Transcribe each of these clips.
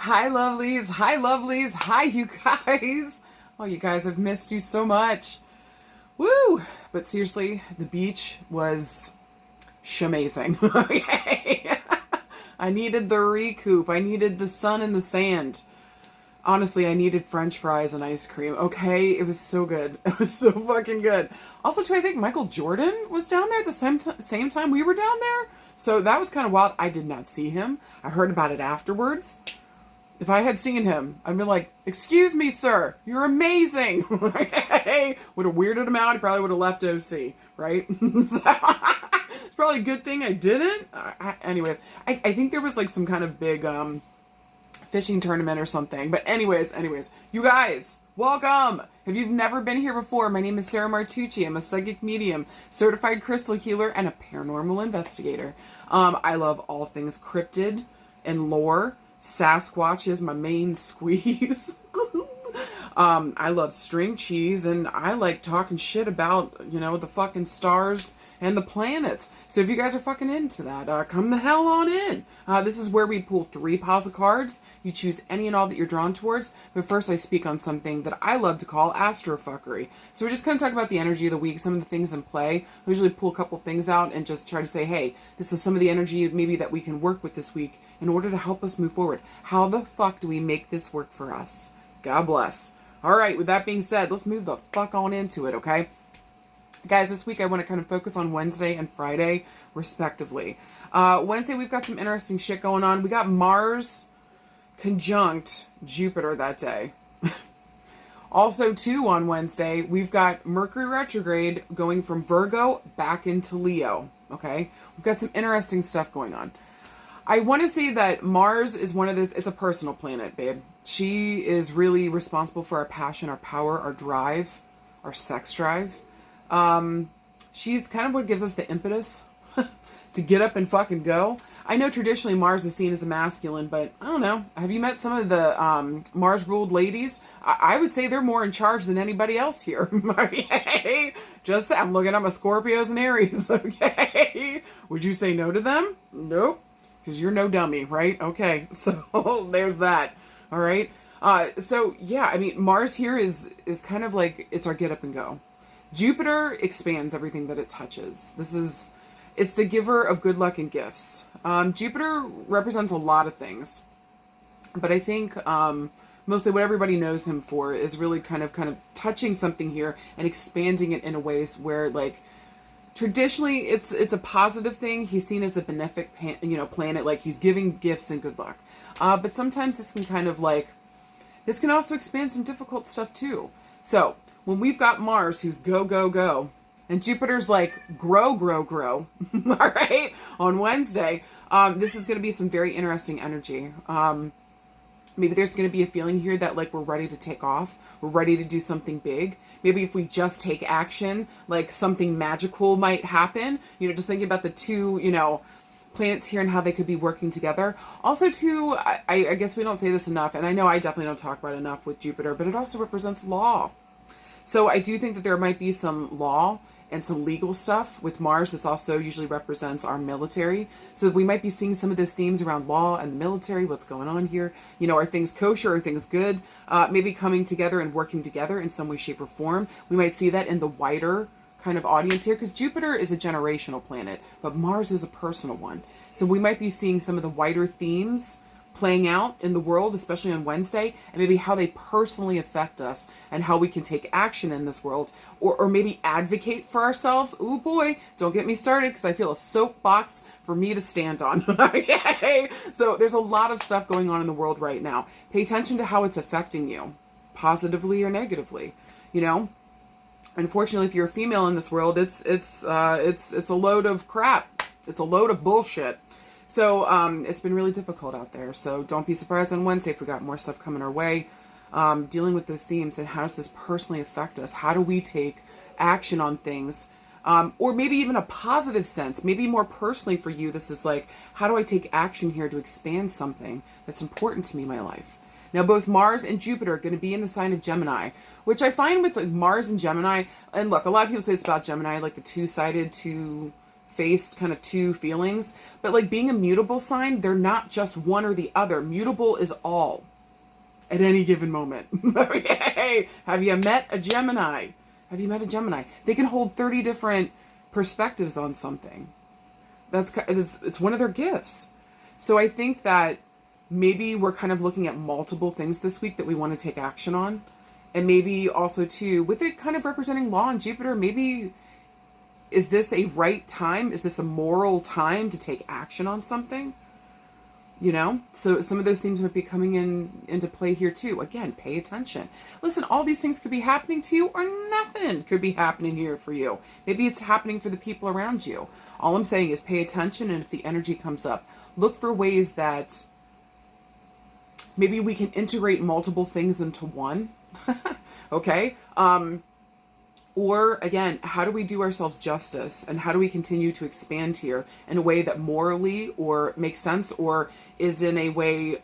Hi, lovelies. Hi, lovelies. Hi, you guys. Oh, you guys, I've missed you so much. Woo! But seriously, the beach was shamazing. Okay. I needed the recoup. I needed the sun and the sand. Honestly, I needed French fries and ice cream. Okay, it was so good. It was so fucking good. Also, too, I think Michael Jordan was down there at the same time we were down there. So that was kind of wild. I did not see him. I heard about it afterwards. If I had seen him, I'd be like, "Excuse me, sir, you're amazing." Would have weirded him out. He probably would have left OC, right? So, it's probably a good thing I didn't. Anyways, I think there was like some kind of big fishing tournament or something. But anyways, you guys, welcome. If you've never been here before, my name is Sarah Martucci. I'm a psychic medium, certified crystal healer, and a paranormal investigator. I love all things cryptid and lore. Sasquatch is my main squeeze. I love string cheese, and I like talking shit about, the fucking stars and the planets. So if you guys are fucking into that, come the hell on in. This is where we pull 3 piles of cards. You choose any and all that you're drawn towards. But first I speak on something that I love to call astrofuckery. So we're just going to talk about the energy of the week, some of the things in play. We usually pull a couple things out and just try to say, hey, this is some of the energy maybe that we can work with this week in order to help us move forward. How the fuck do we make this work for us? God bless. All right, with that being said, let's move the fuck on into it, okay? Guys, this week I want to kind of focus on Wednesday and Friday, respectively. Wednesday, we've got some interesting shit going on. We got Mars conjunct Jupiter that day. Also, too, on Wednesday, we've got Mercury retrograde going from Virgo back into Leo, okay? We've got some interesting stuff going on. I want to say that Mars is one of those, it's a personal planet, babe. She is really responsible for our passion, our power, our drive, our sex drive. She's kind of what gives us the impetus to get up and fucking go. I know traditionally Mars is seen as a masculine, but I don't know. Have you met some of the Mars-ruled ladies? I would say they're more in charge than anybody else here. Okay? Just I'm looking at my Scorpios and Aries, okay? Would you say no to them? Nope. Because you're no dummy, right? Okay, so there's that. All right? So, yeah, I mean, Mars here is kind of like, it's our get up and go. Jupiter expands everything that it touches. It's the giver of good luck and gifts. Jupiter represents a lot of things. But I think mostly what everybody knows him for is really kind of touching something here and expanding it in a way where, like, traditionally, it's a positive thing. He's seen as a benefic, planet. Like, he's giving gifts and good luck. But sometimes this can also expand some difficult stuff too. So when we've got Mars, who's go, go, go, and Jupiter's like grow, grow, grow, all right, on Wednesday, this is going to be some very interesting energy. Maybe there's going to be a feeling here that, like, we're ready to take off. We're ready to do something big. Maybe if we just take action, like, something magical might happen. Just thinking about the two, planets here and how they could be working together. Also, too, I guess we don't say this enough, and I know I definitely don't talk about it enough with Jupiter, but it also represents law. So I do think that there might be some law and some legal stuff with Mars. This also usually represents our military. So we might be seeing some of those themes around law and the military. What's going on here? Are things kosher? Are things good? Maybe coming together and working together in some way, shape, or form. We might see that in the wider kind of audience here, because Jupiter is a generational planet, but Mars is a personal one. So we might be seeing some of the wider themes playing out in the world, especially on Wednesday, and maybe how they personally affect us and how we can take action in this world, or maybe advocate for ourselves. Ooh boy, don't get me started, because I feel a soapbox for me to stand on. Okay? So there's a lot of stuff going on in the world right now. Pay attention to how it's affecting you, positively or negatively. Unfortunately, if you're a female in this world, it's a load of crap. It's a load of bullshit. So it's been really difficult out there. So don't be surprised on Wednesday if we got more stuff coming our way, dealing with those themes and how does this personally affect us? How do we take action on things? Or maybe even a positive sense, maybe more personally for you, this is like, how do I take action here to expand something that's important to me in my life? Now, both Mars and Jupiter are going to be in the sign of Gemini, which I find with, like, Mars and Gemini, and look, a lot of people say it's about Gemini, like the two-sided, faced kind of two feelings. But like being a mutable sign, they're not just one or the other. Mutable is all at any given moment. Okay. Have you met a Gemini? Have you met a Gemini? They can hold 30 different perspectives on something. It's one of their gifts. So I think that maybe we're kind of looking at multiple things this week that we want to take action on. And maybe also too, with it kind of representing Law and Jupiter, maybe is this a right time? Is this a moral time to take action on something? You know, so some of those themes might be coming into play here too. Again, pay attention. Listen, all these things could be happening to you or nothing could be happening here for you. Maybe it's happening for the people around you. All I'm saying is pay attention, and if the energy comes up, look for ways that maybe we can integrate multiple things into one. Okay. Or again, how do we do ourselves justice, and how do we continue to expand here in a way that morally or makes sense, or is in a way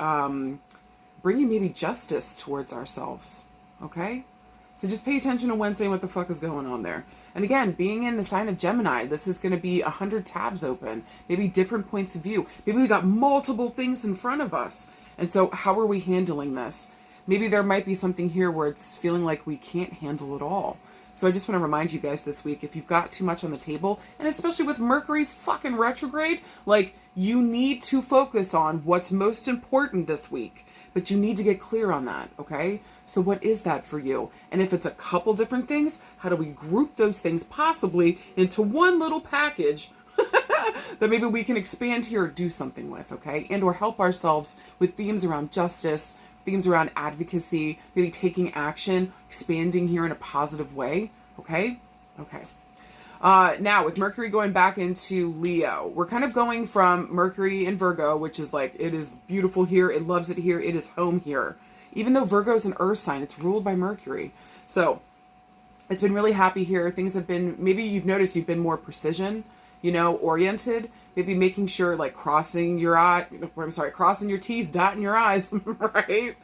bringing maybe justice towards ourselves. Okay. So just pay attention to Wednesday and what the fuck is going on there. And again, being in the sign of Gemini, this is going to be 100 tabs open, maybe different points of view. Maybe we got multiple things in front of us. And so how are we handling this? Maybe there might be something here where it's feeling like we can't handle it all. So I just want to remind you guys this week, if you've got too much on the table, and especially with Mercury fucking retrograde, like, you need to focus on what's most important this week. But you need to get clear on that, okay? So what is that for you? And if it's a couple different things, how do we group those things possibly into one little package that maybe we can expand here or do something with, okay? And or help ourselves with themes around justice, themes around advocacy, maybe taking action, expanding here in a positive way. Okay? Okay. Now, with Mercury going back into Leo, we're kind of going from Mercury in Virgo, which is like, it is beautiful here, it loves it here, it is home here. Even though Virgo is an earth sign, it's ruled by Mercury. So, it's been really happy here. Things have been, maybe you've noticed you've been more precision, you know, oriented, maybe making sure like crossing your T's, dotting your I's, right?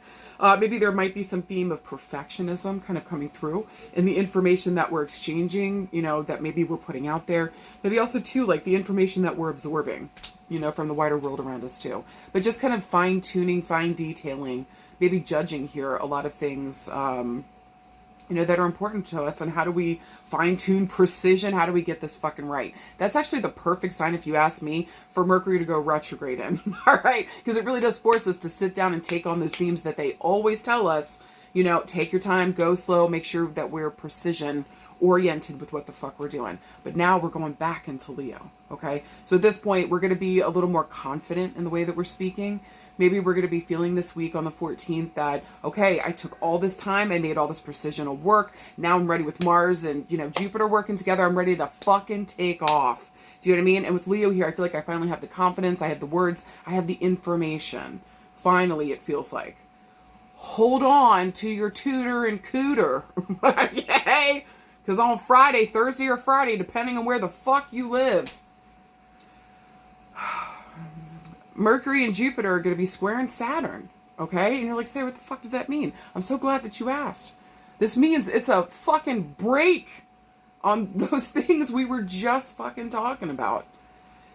Maybe there might be some theme of perfectionism kind of coming through in the information that we're exchanging, you know, that maybe we're putting out there. Maybe also too, like the information that we're absorbing, you know, from the wider world around us too. But just kind of fine tuning, fine detailing, maybe judging here a lot of things, you know, that are important to us, and how do we fine-tune precision? How do we get this fucking right? That's actually the perfect sign, if you ask me, for Mercury to go retrograde in, all right? Because it really does force us to sit down and take on those themes that they always tell us, you know, take your time, go slow, make sure that we're precision-oriented with what the fuck we're doing. But now we're going back into Leo, okay? So at this point, we're going to be a little more confident in the way that we're speaking. Maybe we're going to be feeling this week on the 14th that, okay, I took all this time, I made all this precisional work, now I'm ready with Mars and, you know, Jupiter working together, I'm ready to fucking take off. Do you know what I mean? And with Leo here, I feel like I finally have the confidence, I have the words, I have the information. Finally, it feels like. Hold on to your tutor and cooter, okay? Because on Friday, Thursday or Friday, depending on where the fuck you live, Mercury and Jupiter are going to be squaring Saturn, okay? And you're like, Sarah, what the fuck does that mean? I'm so glad that you asked. This means it's a fucking break on those things we were just fucking talking about.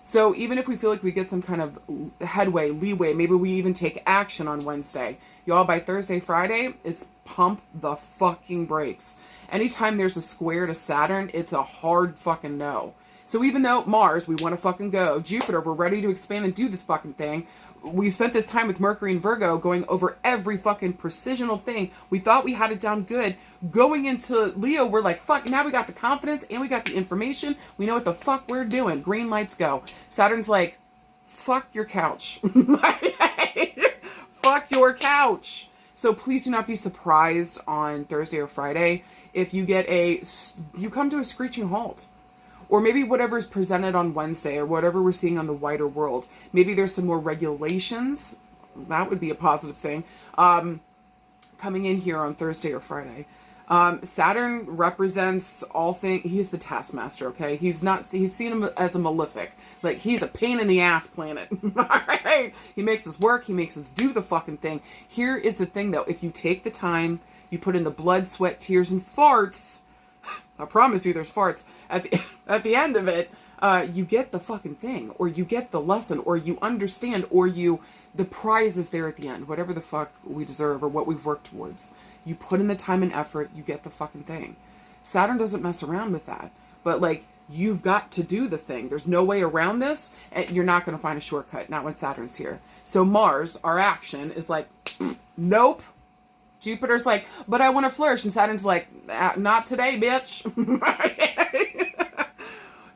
So even if we feel like we get some kind of headway, leeway, maybe we even take action on Wednesday, y'all, by Thursday, Friday, it's pump the fucking brakes. Anytime there's a square to Saturn, it's a hard fucking no. So even though Mars, we want to fucking go, Jupiter, we're ready to expand and do this fucking thing, we spent this time with Mercury and Virgo going over every fucking precisional thing. We thought we had it down good. Going into Leo, we're like, fuck, now we got the confidence and we got the information. We know what the fuck we're doing. Green lights go. Saturn's like, fuck your couch. Fuck your couch. So please do not be surprised on Thursday or Friday if you you come to a screeching halt. Or maybe whatever is presented on Wednesday or whatever we're seeing on the wider world. Maybe there's some more regulations. That would be a positive thing. Coming in here on Thursday or Friday. Saturn represents all things. He's the taskmaster, okay? He's seen him as a malefic. Like, he's a pain in the ass planet. All right? He makes us work. He makes us do the fucking thing. Here is the thing, though. If you take the time, you put in the blood, sweat, tears, and farts, I promise you there's farts at the end of it. you get the fucking thing, or you get the lesson, or you understand, or the prize is there at the end, whatever the fuck we deserve or what we've worked towards. You put in the time and effort, you get the fucking thing. Saturn doesn't mess around with that. But like, you've got to do the thing. There's no way around this, and you're not going to find a shortcut, not when Saturn's here. So Mars, our action, is like, nope. Jupiter's like, but I want to flourish. And Saturn's like, not today, bitch.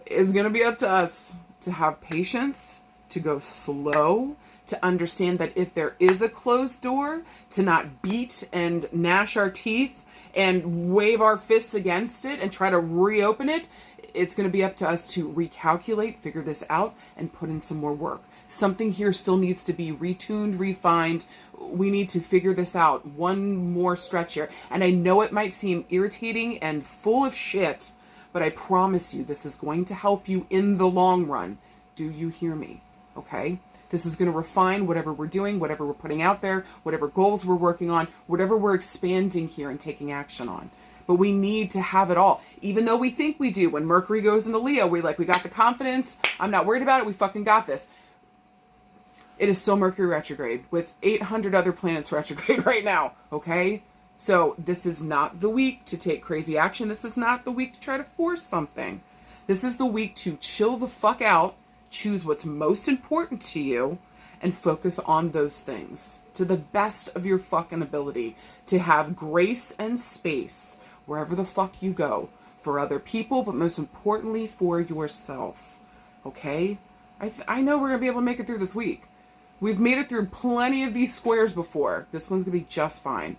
It's going to be up to us to have patience, to go slow, to understand that if there is a closed door, to not beat and gnash our teeth and wave our fists against it and try to reopen it. It's going to be up to us to recalculate, figure this out, and put in some more work. Something here still needs to be retuned, refined. We need to figure this out. One more stretch here. And I know it might seem irritating and full of shit, but I promise you this is going to help you in the long run. Do you hear me? Okay? This is going to refine whatever we're doing, whatever we're putting out there, whatever goals we're working on, whatever we're expanding here and taking action on. But we need to have it all. Even though we think we do. When Mercury goes into Leo, we got the confidence. I'm not worried about it. We fucking got this. It is still Mercury retrograde with 800 other planets retrograde right now. Okay? So this is not the week to take crazy action. This is not the week to try to force something. This is the week to chill the fuck out, choose what's most important to you, and focus on those things to the best of your fucking ability, to have grace and space wherever the fuck you go, for other people, but most importantly for yourself. Okay? I know we're gonna be able to make it through this week. We've made it through plenty of these squares before. This one's gonna be just fine.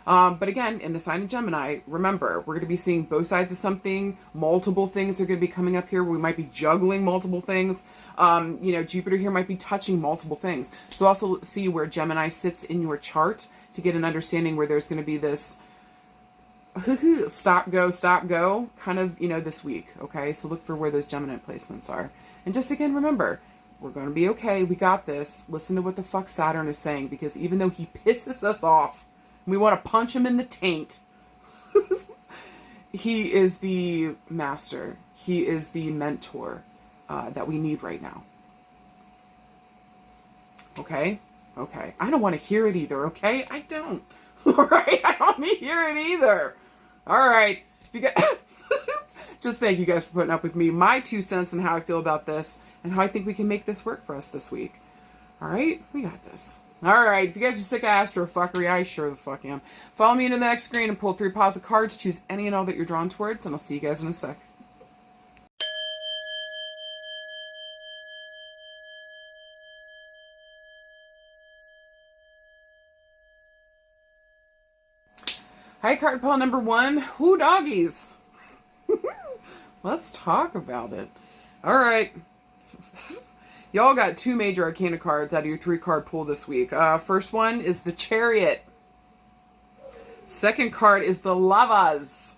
But again, in the sign of Gemini, remember, we're going to be seeing both sides of something. Multiple things are going to be coming up here. We might be juggling multiple things. Jupiter here might be touching multiple things. So also see where Gemini sits in your chart to get an understanding where there's going to be this stop, go kind of, this week. Okay, so look for where those Gemini placements are. And just again, remember, we're going to be okay. We got this. Listen to what the fuck Saturn is saying, because even though he pisses us off, we want to punch him in the taint. He is the master. He is the mentor that we need right now. Okay? Okay. I don't want to hear it either, okay? I don't. All right? I don't want to hear it either. All right. If you guys... Just thank you guys for putting up with me. My 2 cents on how I feel about this and how I think we can make this work for us this week. All right? We got this. Alright, if you guys are sick of astrofuckery, I sure the fuck am. Follow me into the next screen and pull 3 piles of cards. Choose any and all that you're drawn towards, and I'll see you guys in a sec. Hi, card pile number 1. Whoo, doggies. Let's talk about it. Alright. Y'all got 2 major arcana cards out of your 3-card pool this week. First one is the Chariot. Second card is the Lovelies.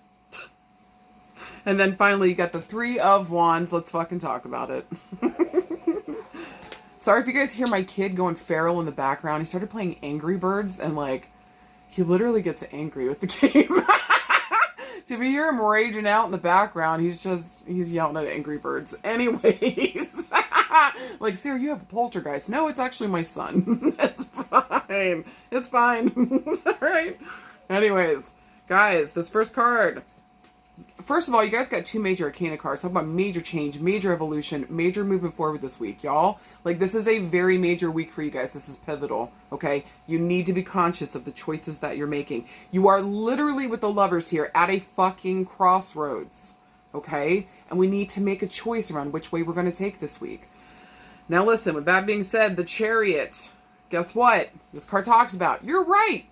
And then finally you got the 3 of Wands. Let's fucking talk about it. Sorry if you guys hear my kid going feral in the background. He started playing Angry Birds and he literally gets angry with the game. So if you hear him raging out in the background, he's yelling at Angry Birds. Anyways. Like, Sarah, you have a poltergeist. No, it's actually my son. It's fine. It's fine. All right. Anyways, guys, this first card. First of all, you guys got 2 major arcana cards. Talk about major change, major evolution, major movement forward this week, y'all. This is a very major week for you guys. This is pivotal, okay? You need to be conscious of the choices that you're making. You are literally, with the Lovers here, at a fucking crossroads, okay? And we need to make a choice around which way we're going to take this week. Now listen, with that being said, the Chariot, guess what? This card talks about, you're right,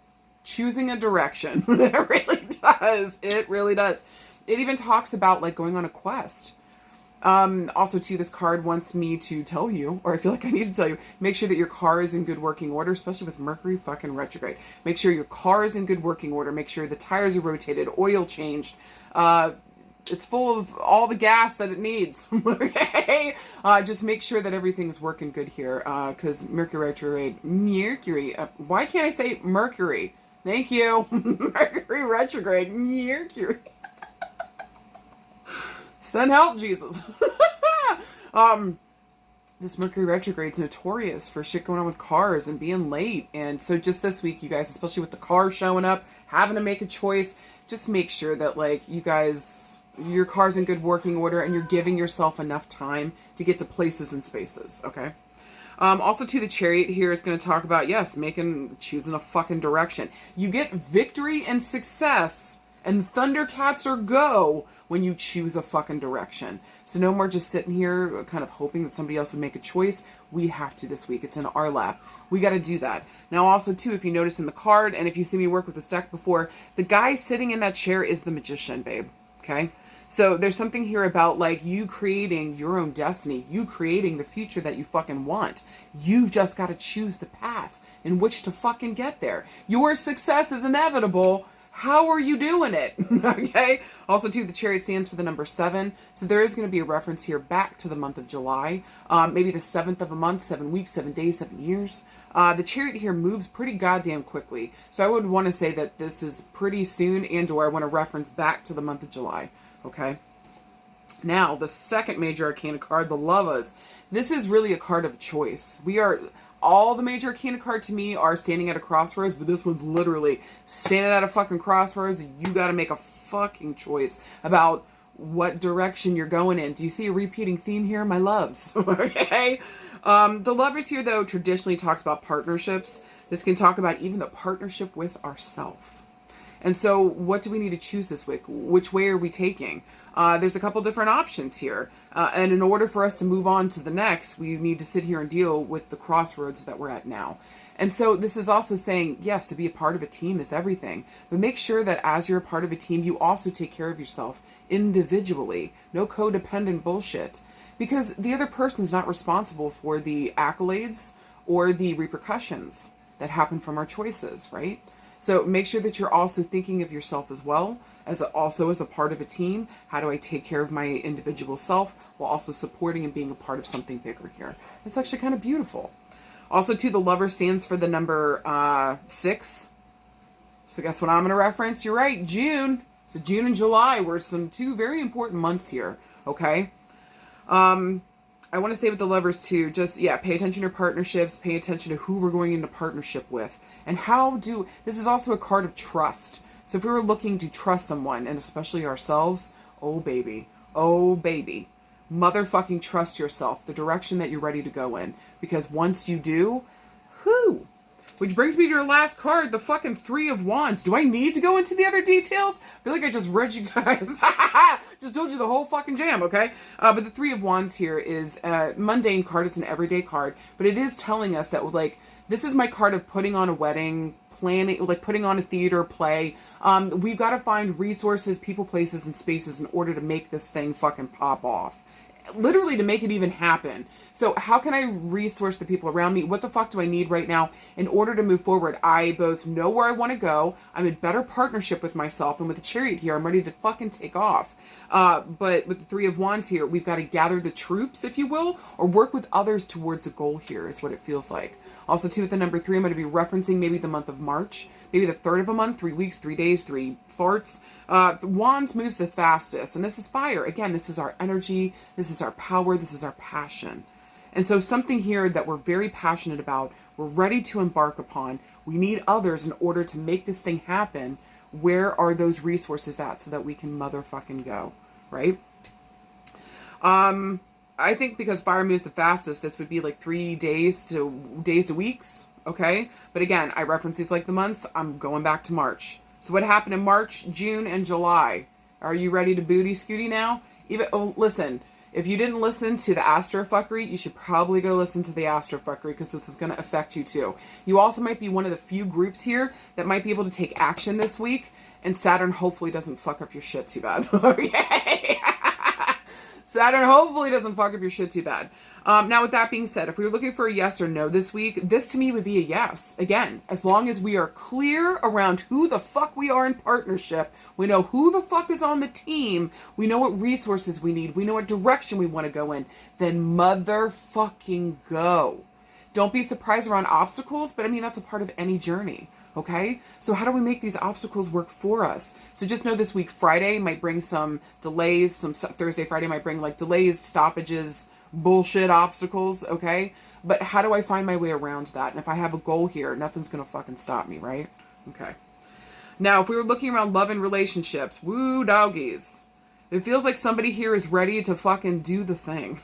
choosing a direction. It really does. It really does. It even talks about going on a quest. Also too, this card wants me to tell you, or I feel like I need to tell you, make sure that your car is in good working order, especially with Mercury fucking retrograde. Make sure your car is in good working order. Make sure the tires are rotated, oil changed, it's full of all the gas that it needs. Okay? Just make sure that everything's working good here. Because Mercury retrograde. Why can't I say Mercury? Thank you. Mercury retrograde. Mercury. Send help, Jesus. This Mercury retrograde's notorious for shit going on with cars and being late. And so just this week, you guys, especially with the car showing up, having to make a choice, just make sure that, like, you guys, your car's in good working order and you're giving yourself enough time to get to places and spaces, okay? Also, too, the Chariot here is going to talk about, yes, choosing a fucking direction. You get victory and success and Thundercats are go when you choose a fucking direction. So no more just sitting here kind of hoping that somebody else would make a choice. We have to this week. It's in our lap. We got to do that. Now also too, if you notice in the card, and if you see me work with this deck before, the guy sitting in that chair is the Magician, babe. Okay? So there's something here about, like, you creating your own destiny. You creating the future that you fucking want. You've just got to choose the path in which to fucking get there. Your success is inevitable. How are you doing it? Okay. Also, too, the Chariot stands for the number 7. So there is going to be a reference here back to the month of July. Maybe the 7th of a month, 7 weeks, 7 days, 7 years. The Chariot here moves pretty goddamn quickly. So I would want to say that this is pretty soon, and or I want to reference back to the month of July. Okay. Now, the second major arcana card, the Lovelies. This is really a card of choice. All the major arcana cards to me are standing at a crossroads, but this one's literally standing at a fucking crossroads. And you got to make a fucking choice about what direction you're going in. Do you see a repeating theme here, my loves? Okay. The Lovers here, though, traditionally talks about partnerships. This can talk about even the partnership with ourselves. And so what do we need to choose this week? Which way are we taking? There's a couple different options here. And in order for us to move on to the next, we need to sit here and deal with the crossroads that we're at now. And so this is also saying, yes, to be a part of a team is everything. But make sure that as you're a part of a team, you also take care of yourself individually. No codependent bullshit. Because the other person's not responsible for the accolades or the repercussions that happen from our choices, right? So make sure that you're also thinking of yourself as well, as a part of a team. How do I take care of my individual self while also supporting and being a part of something bigger here? It's actually kind of beautiful. Also, too, the Lover stands for the number 6. So guess what I'm going to reference? You're right, June. So June and July were two very important months here, okay? I want to stay with the Lovers too. Just, pay attention to partnerships, pay attention to who we're going into partnership with. And this is also a card of trust. So if we were looking to trust someone, and especially ourselves, oh baby, motherfucking trust yourself, the direction that you're ready to go in. Because once you do, which brings me to your last card, the fucking 3 of Wands. Do I need to go into the other details? I feel like I just read you guys. Just told you the whole fucking jam, okay? But the 3 of Wands here is a mundane card. It's an everyday card. But it is telling us that, like, this is my card of putting on a wedding, planning, like putting on a theater play. We've got to find resources, people, places, and spaces in order to make this thing fucking pop off. Literally to make it even happen. So how can I resource the people around me? What the fuck do I need right now in order to move forward? I both know where I want to go. I'm in better partnership with myself. And with the Chariot here, I'm ready to fucking take off. But with the 3 of Wands here, we've got to gather the troops, if you will, or work with others towards a goal here is what it feels like. Also, too, with the number 3, I'm going to be referencing maybe the month of March. Maybe the 3rd of a month, 3 weeks, 3 days, 3 farts. The Wands moves the fastest. And this is fire. Again, this is our energy. This is our power. This is our passion. And so something here that we're very passionate about, we're ready to embark upon. We need others in order to make this thing happen. Where are those resources at so that we can motherfucking go, right? I think because fire moves the fastest, this would be like 3 days to weeks, okay? But again, I reference these like the months. I'm going back to March. So what happened in March, June, and July? Are you ready to booty scooty now? Listen, if you didn't listen to the Astrofuckery, you should probably go listen to the Astrofuckery because this is going to affect you too. You also might be one of the few groups here that might be able to take action this week, and Saturn hopefully doesn't fuck up your shit too bad. Okay? Saturn hopefully doesn't fuck up your shit too bad. Now, with that being said, if we were looking for a yes or no this week, this to me would be a yes. Again, as long as we are clear around who the fuck we are in partnership, we know who the fuck is on the team, we know what resources we need, we know what direction we want to go in, then motherfucking go. Don't be surprised around obstacles, but I mean, that's a part of any journey. Okay? So how do we make these obstacles work for us? So just know this week, Friday might bring some delays, Thursday, Friday might bring like delays, stoppages, bullshit obstacles, okay? But how do I find my way around that? And if I have a goal here, nothing's going to fucking stop me, right? Okay. Now, if we were looking around love and relationships, woo doggies. It feels like somebody here is ready to fucking do the thing.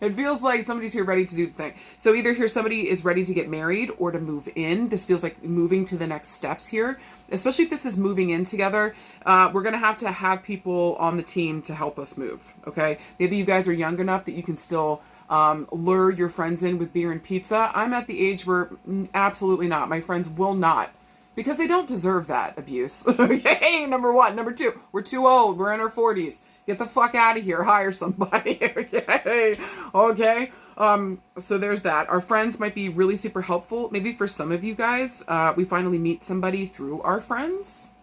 It feels like somebody's here ready to do the thing. So either here somebody is ready to get married or to move in. This feels like moving to the next steps here. Especially if this is moving in together. We're going to have people on the team to help us move. Okay? Maybe you guys are young enough that you can still lure your friends in with beer and pizza. I'm at the age where absolutely not. My friends will not. Because they don't deserve that abuse. Okay, number one. Number two, we're too old. We're in our 40s. Get the fuck out of here. Hire somebody. Okay. Okay. So there's that. Our friends might be really super helpful. Maybe for some of you guys, we finally meet somebody through our friends.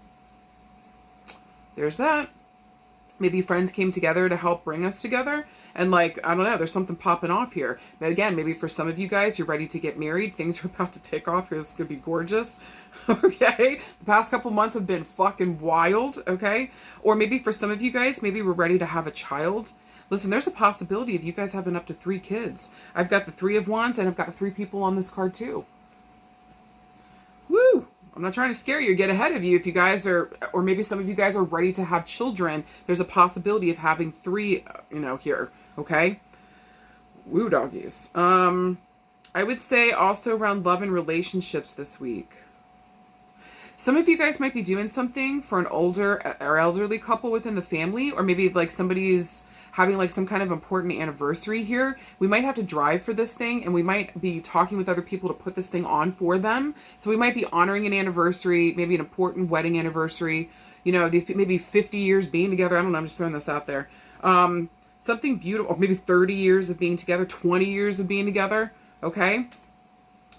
There's that. Maybe friends came together to help bring us together. And like, I don't know, there's something popping off here. But again, maybe for some of you guys, you're ready to get married. Things are about to take off here. This is going to be gorgeous. Okay. The past couple months have been fucking wild. Okay. Or maybe for some of you guys, maybe we're ready to have a child. Listen, there's a possibility of you guys having up to 3 kids. I've got the 3 of Wands and I've got 3 people on this card too. Woo! I'm not trying to scare you or get ahead of you. If you guys are, or maybe some of you guys are ready to have children, there's a possibility of having 3, here. Okay? Woo doggies. I would say also around love and relationships this week. Some of you guys might be doing something for an older or elderly couple within the family, or maybe like somebody's having like some kind of important anniversary here. We might have to drive for this thing, and we might be talking with other people to put this thing on for them. So we might be honoring an anniversary, maybe an important wedding anniversary. These maybe 50 years being together. I don't know. I'm just throwing this out there. Something beautiful, or maybe 30 years of being together, 20 years of being together. Okay.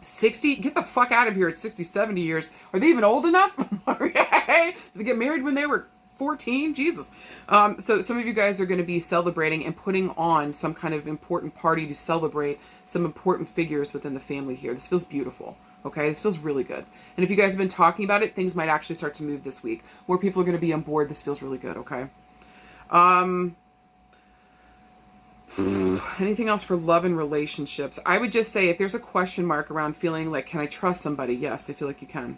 60, get the fuck out of here at 60, 70 years. Are they even old enough? Okay. Did they get married when they were 14? Jesus. So some of you guys are going to be celebrating and putting on some kind of important party to celebrate some important figures within the family here. This feels beautiful. Okay. This feels really good. And if you guys have been talking about it, things might actually start to move this week. More people are going to be on board. This feels really good. Okay. Anything else for love and relationships? I would just say if there's a question mark around feeling like, can I trust somebody? Yes, I feel like you can.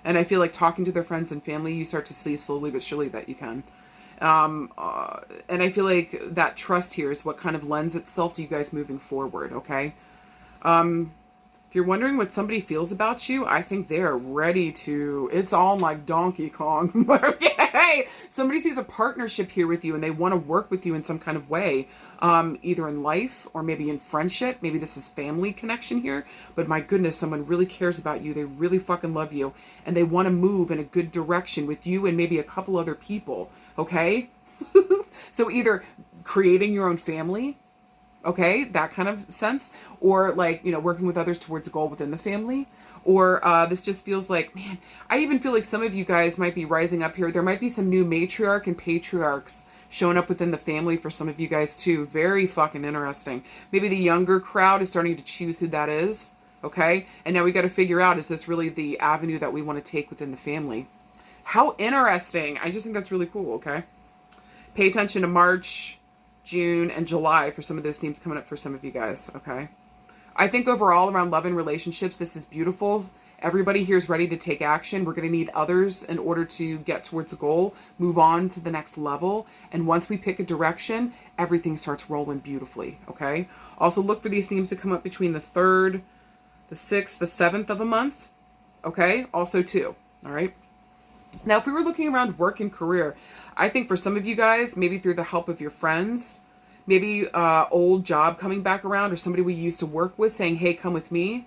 And I feel like talking to their friends and family, you start to see slowly but surely that you can. And I feel like that trust here is what kind of lends itself to you guys moving forward, okay? If you're wondering what somebody feels about you, I think they're ready to, it's on like Donkey Kong. Okay. Somebody sees a partnership here with you and they want to work with you in some kind of way, either in life or maybe in friendship. Maybe this is family connection here, but my goodness, someone really cares about you. They really fucking love you and they want to move in a good direction with you and maybe a couple other people. Okay. So either creating your own family, okay, that kind of sense, or like, working with others towards a goal within the family, or this just feels like, man, I even feel like some of you guys might be rising up here. There might be some new matriarch and patriarchs showing up within the family for some of you guys too. Very fucking interesting. Maybe the younger crowd is starting to choose who that is, okay? And now we got to figure out, is this really the avenue that we want to take within the family? How interesting. I just think that's really cool, okay? Pay attention to March, June, and July for some of those themes coming up for some of you guys, okay? I think overall around love and relationships, this is beautiful. Everybody here is ready to take action. We're going to need others in order to get towards a goal, move on to the next level. And once we pick a direction, everything starts rolling beautifully, okay? Also look for these themes to come up between the 3rd, the 6th, the 7th of a month, okay? Also 2, all right? Now, if we were looking around work and career, I think for some of you guys, maybe through the help of your friends, maybe old job coming back around or somebody we used to work with saying, hey, come with me.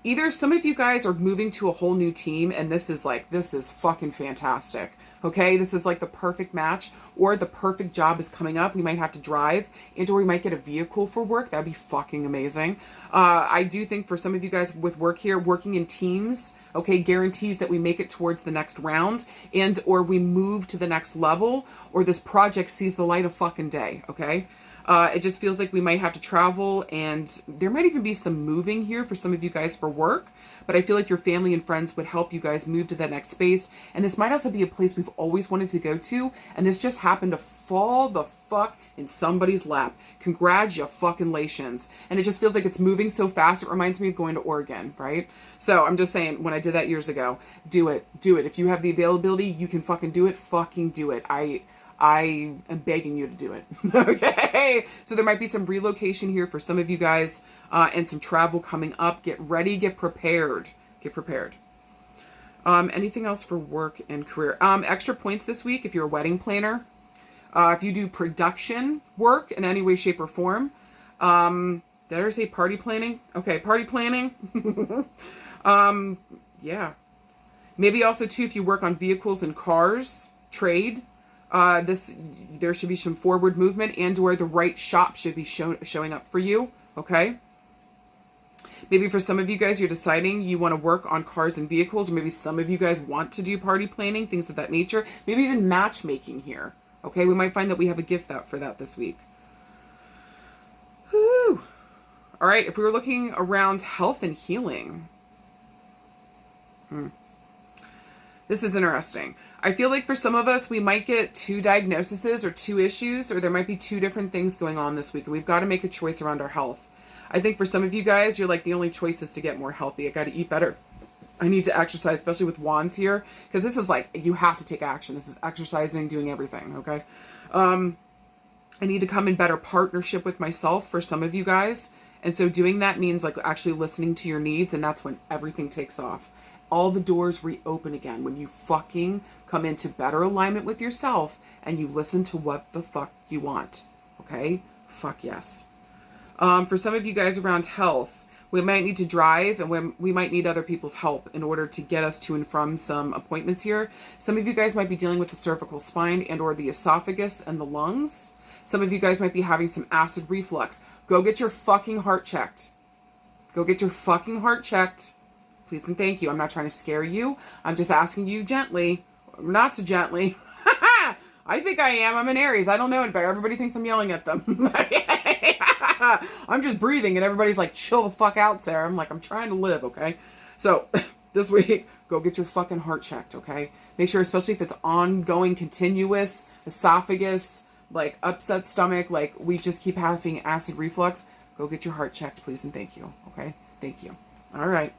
Either some of you guys are moving to a whole new team and this is fucking fantastic. Okay, this is like the perfect match, or the perfect job is coming up. We might have to drive, and or we might get a vehicle for work. That'd be fucking amazing. I do think for some of you guys with work here, working in teams, okay, guarantees that we make it towards the next round, and or we move to the next level, or this project sees the light of fucking day. Okay. It just feels like we might have to travel, and there might even be some moving here for some of you guys for work. But I feel like your family and friends would help you guys move to that next space. And this might also be a place we've always wanted to go to. And this just happened to fall the fuck in somebody's lap. Congratulations. And it just feels like it's moving so fast. It reminds me of going to Oregon, right? So I'm just saying, when I did that years ago, do it. Do it. If you have the availability, you can fucking do it. Fucking do it. I am begging you to do it. Okay. So there might be some relocation here for some of you guys, and some travel coming up. Get ready, get prepared. Get prepared. Anything else for work and career? Extra points this week if you're a wedding planner. If you do production work in any way, shape, or form. Did I say party planning? Okay, party planning. Yeah. Maybe also too, if you work on vehicles and cars, trade. There should be some forward movement, and or the right shop should be showing up for you. Okay. Maybe for some of you guys, you're deciding you want to work on cars and vehicles, or maybe some of you guys want to do party planning, things of that nature. Maybe even matchmaking here. Okay. We might find that we have a gift for that this week. Whew. All right. If we were looking around health and healing. This is interesting. I feel like for some of us, we might get 2 diagnoses or 2 issues, or there might be 2 different things going on this week, and we've got to make a choice around our health. I think for some of you guys, you're like, the only choice is to get more healthy. I got to eat better. I need to exercise, especially with wands here, because this is like, you have to take action. This is exercising, doing everything, okay? I need to come in better partnership with myself for some of you guys. And so doing that means like actually listening to your needs, and that's when everything takes off. All the doors reopen again when you fucking come into better alignment with yourself and you listen to what the fuck you want. Okay? Fuck yes. For some of you guys around health, we might need to drive, and we might need other people's help in order to get us to and from some appointments here. Some of you guys might be dealing with the cervical spine and or the esophagus and the lungs. Some of you guys might be having some acid reflux. Go get your fucking heart checked. Go get your fucking heart checked. Please and thank you. I'm not trying to scare you. I'm just asking you gently. Not so gently. I think I am. I'm an Aries. I don't know it better. Everybody thinks I'm yelling at them. I'm just breathing and everybody's like, chill the fuck out, Sarah. I'm like, I'm trying to live, okay? So this week, go get your fucking heart checked, okay? Make sure, especially if it's ongoing, continuous, esophagus, like upset stomach, like we just keep having acid reflux, go get your heart checked, please and thank you, okay? Thank you. All right.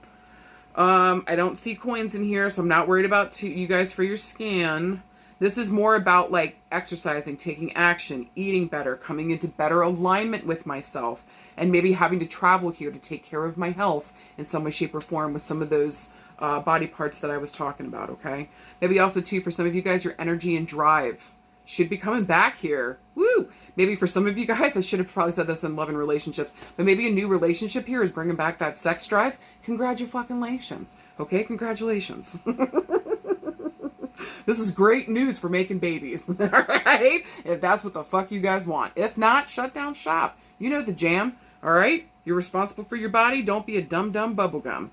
I don't see coins in here, so I'm not worried about you guys for your scan. This is more about like exercising, taking action, eating better, coming into better alignment with myself, and maybe having to travel here to take care of my health in some way, shape, or form with some of those body parts that I was talking about, okay? Maybe also, too, for some of you guys, your energy and drive should be coming back here. Woo! Maybe for some of you guys, I should have probably said this in love and relationships, but maybe a new relationship here is bringing back that sex drive. Congratulations. Okay, congratulations. This is great news for making babies, all right? If that's what the fuck you guys want. If not, shut down shop. You know the jam, all right? You're responsible for your body. Don't be a dumb bubblegum.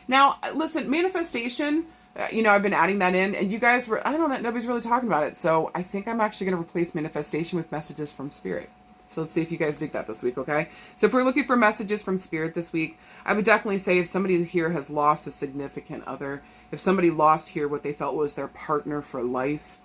Now, listen, manifestation, I've been adding that in, and you guys were, I don't know, nobody's really talking about it. So I think I'm actually going to replace manifestation with messages from spirit. So let's see if you guys dig that this week, okay? So if we're looking for messages from spirit this week, I would definitely say if somebody here has lost a significant other, if somebody lost here what they felt was their partner for life,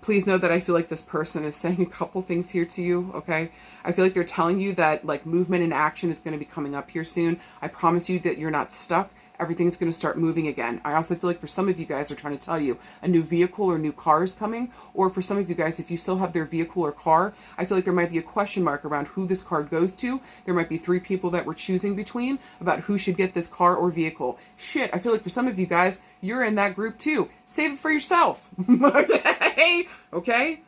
please know that I feel like this person is saying a couple things here to you, okay? I feel like they're telling you that like movement and action is going to be coming up here soon. I promise you that you're not stuck. Everything's going to start moving again. I also feel like for some of you guys are trying to tell you a new vehicle or new car is coming. Or for some of you guys, if you still have their vehicle or car, I feel like there might be a question mark around who this card goes to. There might be 3 people that we're choosing between about who should get this car or vehicle. Shit, I feel like for some of you guys, you're in that group too. Save it for yourself. Okay?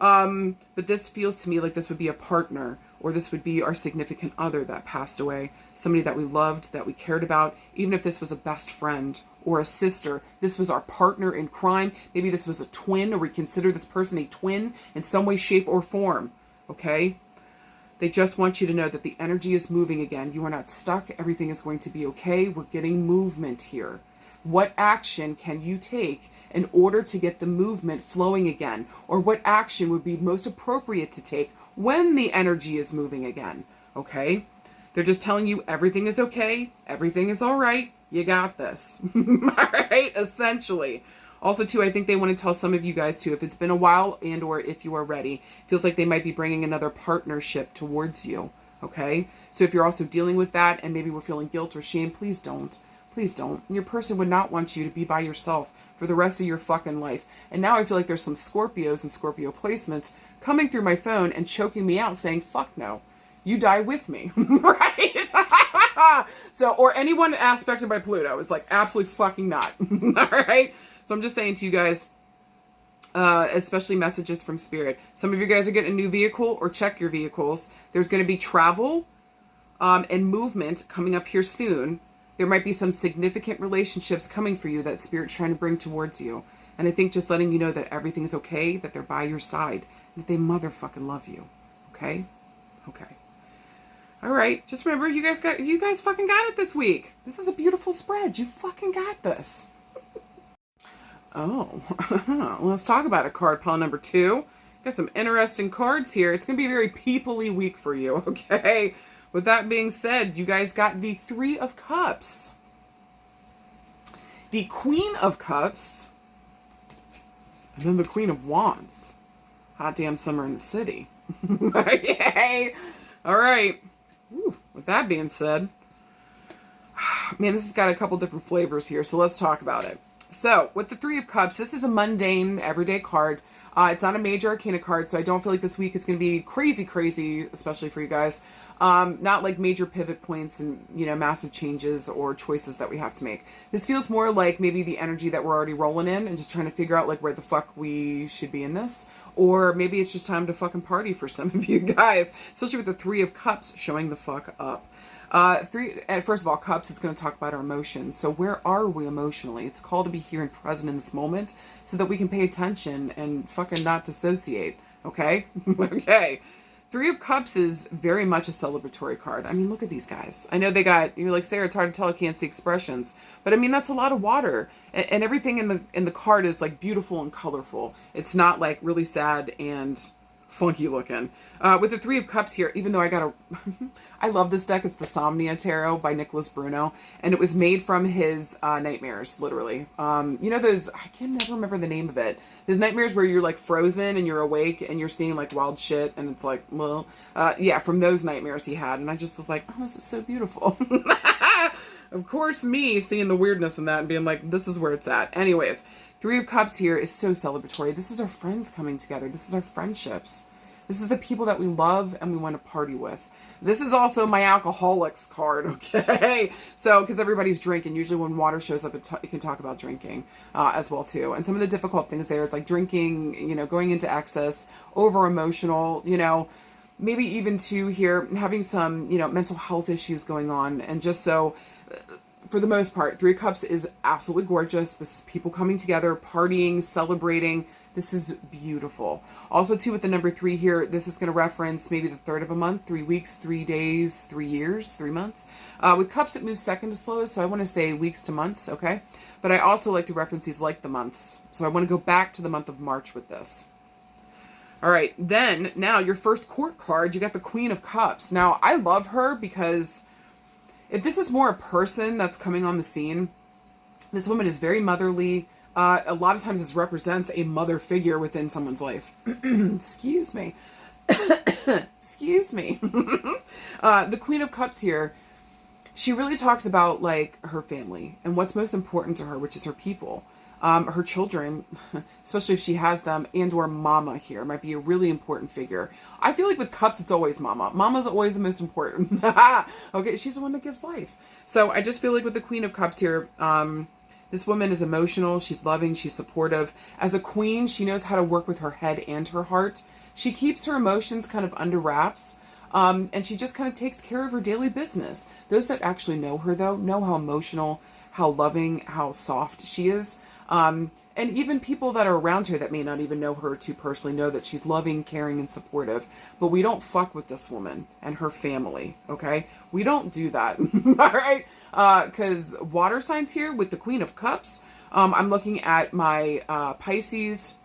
But this feels to me like this would be a partner, or this would be our significant other that passed away, somebody that we loved, that we cared about. Even if this was a best friend or a sister, this was our partner in crime. Maybe this was a twin, or we consider this person a twin in some way, shape, or form, okay? They just want you to know that the energy is moving again. You are not stuck. Everything is going to be okay. We're getting movement here. What action can you take in order to get the movement flowing again? Or what action would be most appropriate to take when the energy is moving again? Okay? They're just telling you everything is okay. Everything is all right. You got this. All right? Essentially. Also, too, I think they want to tell some of you guys, too, if it's been a while and or if you are ready, feels like they might be bringing another partnership towards you. Okay? So if you're also dealing with that and maybe we're feeling guilt or shame, please don't. Please don't. Your person would not want you to be by yourself for the rest of your fucking life. And now I feel like there's some Scorpios and Scorpio placements coming through my phone and choking me out saying, fuck no. You die with me. Right? So, or anyone aspected by Pluto is like, absolutely fucking not. All right? So I'm just saying to you guys, especially messages from Spirit. Some of you guys are getting a new vehicle or check your vehicles. There's going to be travel and movement coming up here soon. There might be some significant relationships coming for you that Spirit's trying to bring towards you. And I think just letting you know that everything's okay, that they're by your side, that they motherfucking love you. Okay? Okay. All right. Just remember, you guys fucking got it this week. This is a beautiful spread. You fucking got this. Oh, let's talk about it. Card pile number 2. Got some interesting cards here. It's going to be a very people-y week for you, okay? With that being said, you guys got the 3 of Cups. The Queen of Cups. And then the Queen of Wands. Hot damn summer in the city. Yay! All right. Ooh, with that being said, man, this has got a couple different flavors here, so let's talk about it. So, with the 3 of Cups, this is a mundane, everyday card. It's not a major arcana card, so I don't feel like this week is going to be crazy, especially for you guys. Not like major pivot points and, massive changes or choices that we have to make. This feels more like maybe the energy that we're already rolling in and just trying to figure out, like, where the fuck we should be in this. Or maybe it's just time to fucking party for some of you guys, especially with the 3 of Cups showing the fuck up. First of all, Cups is going to talk about our emotions. So where are we emotionally? It's called to be here and present in this moment so that we can pay attention and fucking not dissociate. Okay? Okay. 3 of Cups is very much a celebratory card. I mean, look at these guys. I know you're like, Sarah, it's hard to tell, I can't see expressions. But I mean, that's a lot of water. And everything in the card is like beautiful and colorful. It's not like really sad and funky looking. With the 3 of Cups here, even though I love this deck. It's the Somnia Tarot by Nicholas Bruno. And it was made from his nightmares, literally. Those, I can never remember the name of it. Those nightmares where you're like frozen and you're awake and you're seeing like wild shit. And it's like, well, yeah, from those nightmares he had. And I just was like, oh, this is so beautiful. Of course, me seeing the weirdness in that and being like, this is where it's at. Anyways, 3 of Cups here is so celebratory. This is our friends coming together. This is our friendships. This is the people that we love and we want to party with. This is also my alcoholics card, okay? So, because everybody's drinking. Usually when water shows up, it can talk about drinking as well, too. And some of the difficult things there is like drinking, going into excess, over-emotional, maybe even too here, having some, mental health issues going on. And just so, for the most part, 3 of Cups is absolutely gorgeous. This is people coming together, partying, celebrating. This is beautiful. Also, too, with the number 3 here, this is going to reference maybe the 3rd of a month, 3 weeks, 3 days, 3 years, 3 months. With Cups, it moves second to slowest, so I want to say weeks to months, okay? But I also like to reference these like the months. So I want to go back to the month of March with this. All right, then, now your first court card, you got the Queen of Cups. Now, I love her because if this is more a person that's coming on the scene, this woman is very motherly. A lot of times this represents a mother figure within someone's life. Excuse me. Excuse me. The Queen of Cups here, she really talks about like her family and what's most important to her, which is her people. Her children, especially if she has them, and or mama here might be a really important figure. I feel like with Cups, it's always mama. Mama's always the most important. Okay, she's the one that gives life. So I just feel like with the Queen of Cups here, this woman is emotional, she's loving, she's supportive. As a queen, she knows how to work with her head and her heart. She keeps her emotions kind of under wraps. And she just kind of takes care of her daily business. Those that actually know her, though, know how emotional, how loving, how soft she is. And even people that are around her that may not even know her too personally know that she's loving, caring, and supportive. But we don't fuck with this woman and her family, okay? We don't do that, all right? Because water signs here with the Queen of Cups, I'm looking at my Pisces.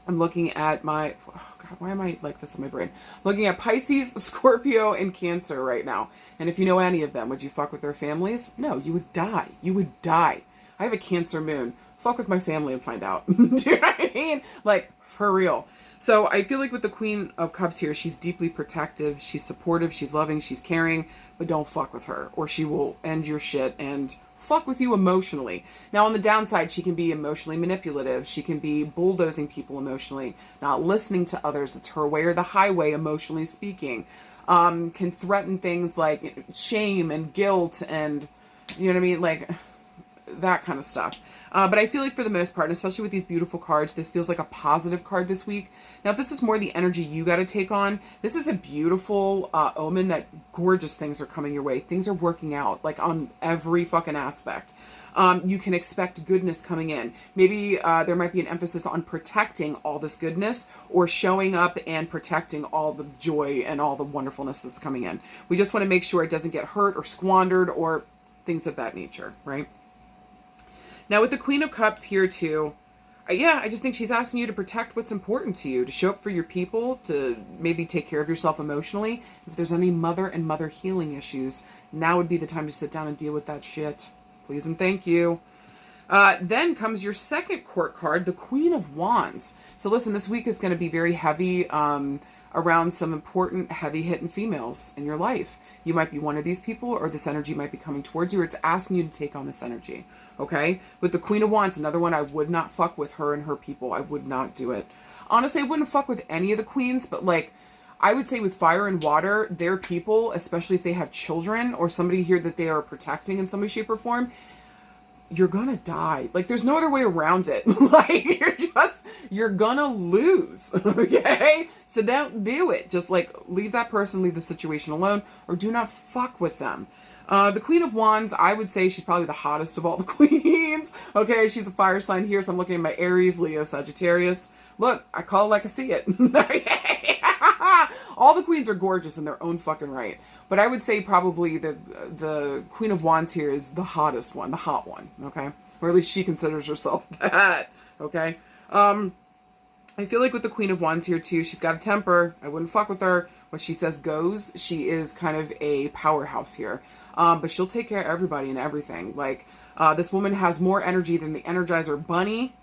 I'm looking at my, oh God, why am I like this in my brain? I'm looking at Pisces, Scorpio, and Cancer right now. And if you know any of them, would you fuck with their families? No, you would die. You would die. I have a Cancer moon. Fuck with my family and find out. Do you know what I mean? Like, for real. So I feel like with the Queen of Cups here, she's deeply protective, she's supportive, she's loving, she's caring, but don't fuck with her or she will end your shit and fuck with you emotionally. Now on the downside, she can be emotionally manipulative. She can be bulldozing people emotionally, not listening to others. It's her way or the highway, emotionally speaking. Can threaten things like shame and guilt and, you know what I mean? Like, that kind of stuff. But I feel like for the most part, especially with these beautiful cards, this feels like a positive card this week. Now, if this is more the energy you got to take on, this is a beautiful omen that gorgeous things are coming your way. Things are working out, like on every fucking aspect. You can expect goodness coming in. Maybe there might be an emphasis on protecting all this goodness or showing up and protecting all the joy and all the wonderfulness that's coming in. We just want to make sure it doesn't get hurt or squandered or things of that nature, right? Now with the Queen of Cups here too, I just think she's asking you to protect what's important to you, to show up for your people, to maybe take care of yourself emotionally. If there's any mother and mother healing issues, now would be the time to sit down and deal with that shit. Please and thank you. Then comes your second court card, the Queen of Wands. So listen, this week is going to be very heavy around some important heavy-hitting females in your life. You might be one of these people, or this energy might be coming towards you, or it's asking you to take on this energy, okay? With the Queen of Wands, another one, I would not fuck with her and her people. I would not do it. Honestly, I wouldn't fuck with any of the queens, but like, I would say with fire and water, their people, especially if they have children or somebody here that they are protecting in some way, shape, or form, you're gonna die. Like, there's no other way around it. Like, you're gonna lose, okay? So don't do it. Just, like, leave that person, leave the situation alone, or do not fuck with them. The Queen of Wands, I would say she's probably the hottest of all the queens, okay? She's a fire sign here, so I'm looking at my Aries, Leo, Sagittarius. Look, I call it like I see it. All the queens are gorgeous in their own fucking right. But I would say probably the Queen of Wands here is the hottest one, the hot one, okay? Or at least she considers herself that, okay? I feel like with the Queen of Wands here too, she's got a temper. I wouldn't fuck with her. What she says goes. She is kind of a powerhouse here. But she'll take care of everybody and everything. Like, this woman has more energy than the Energizer Bunny.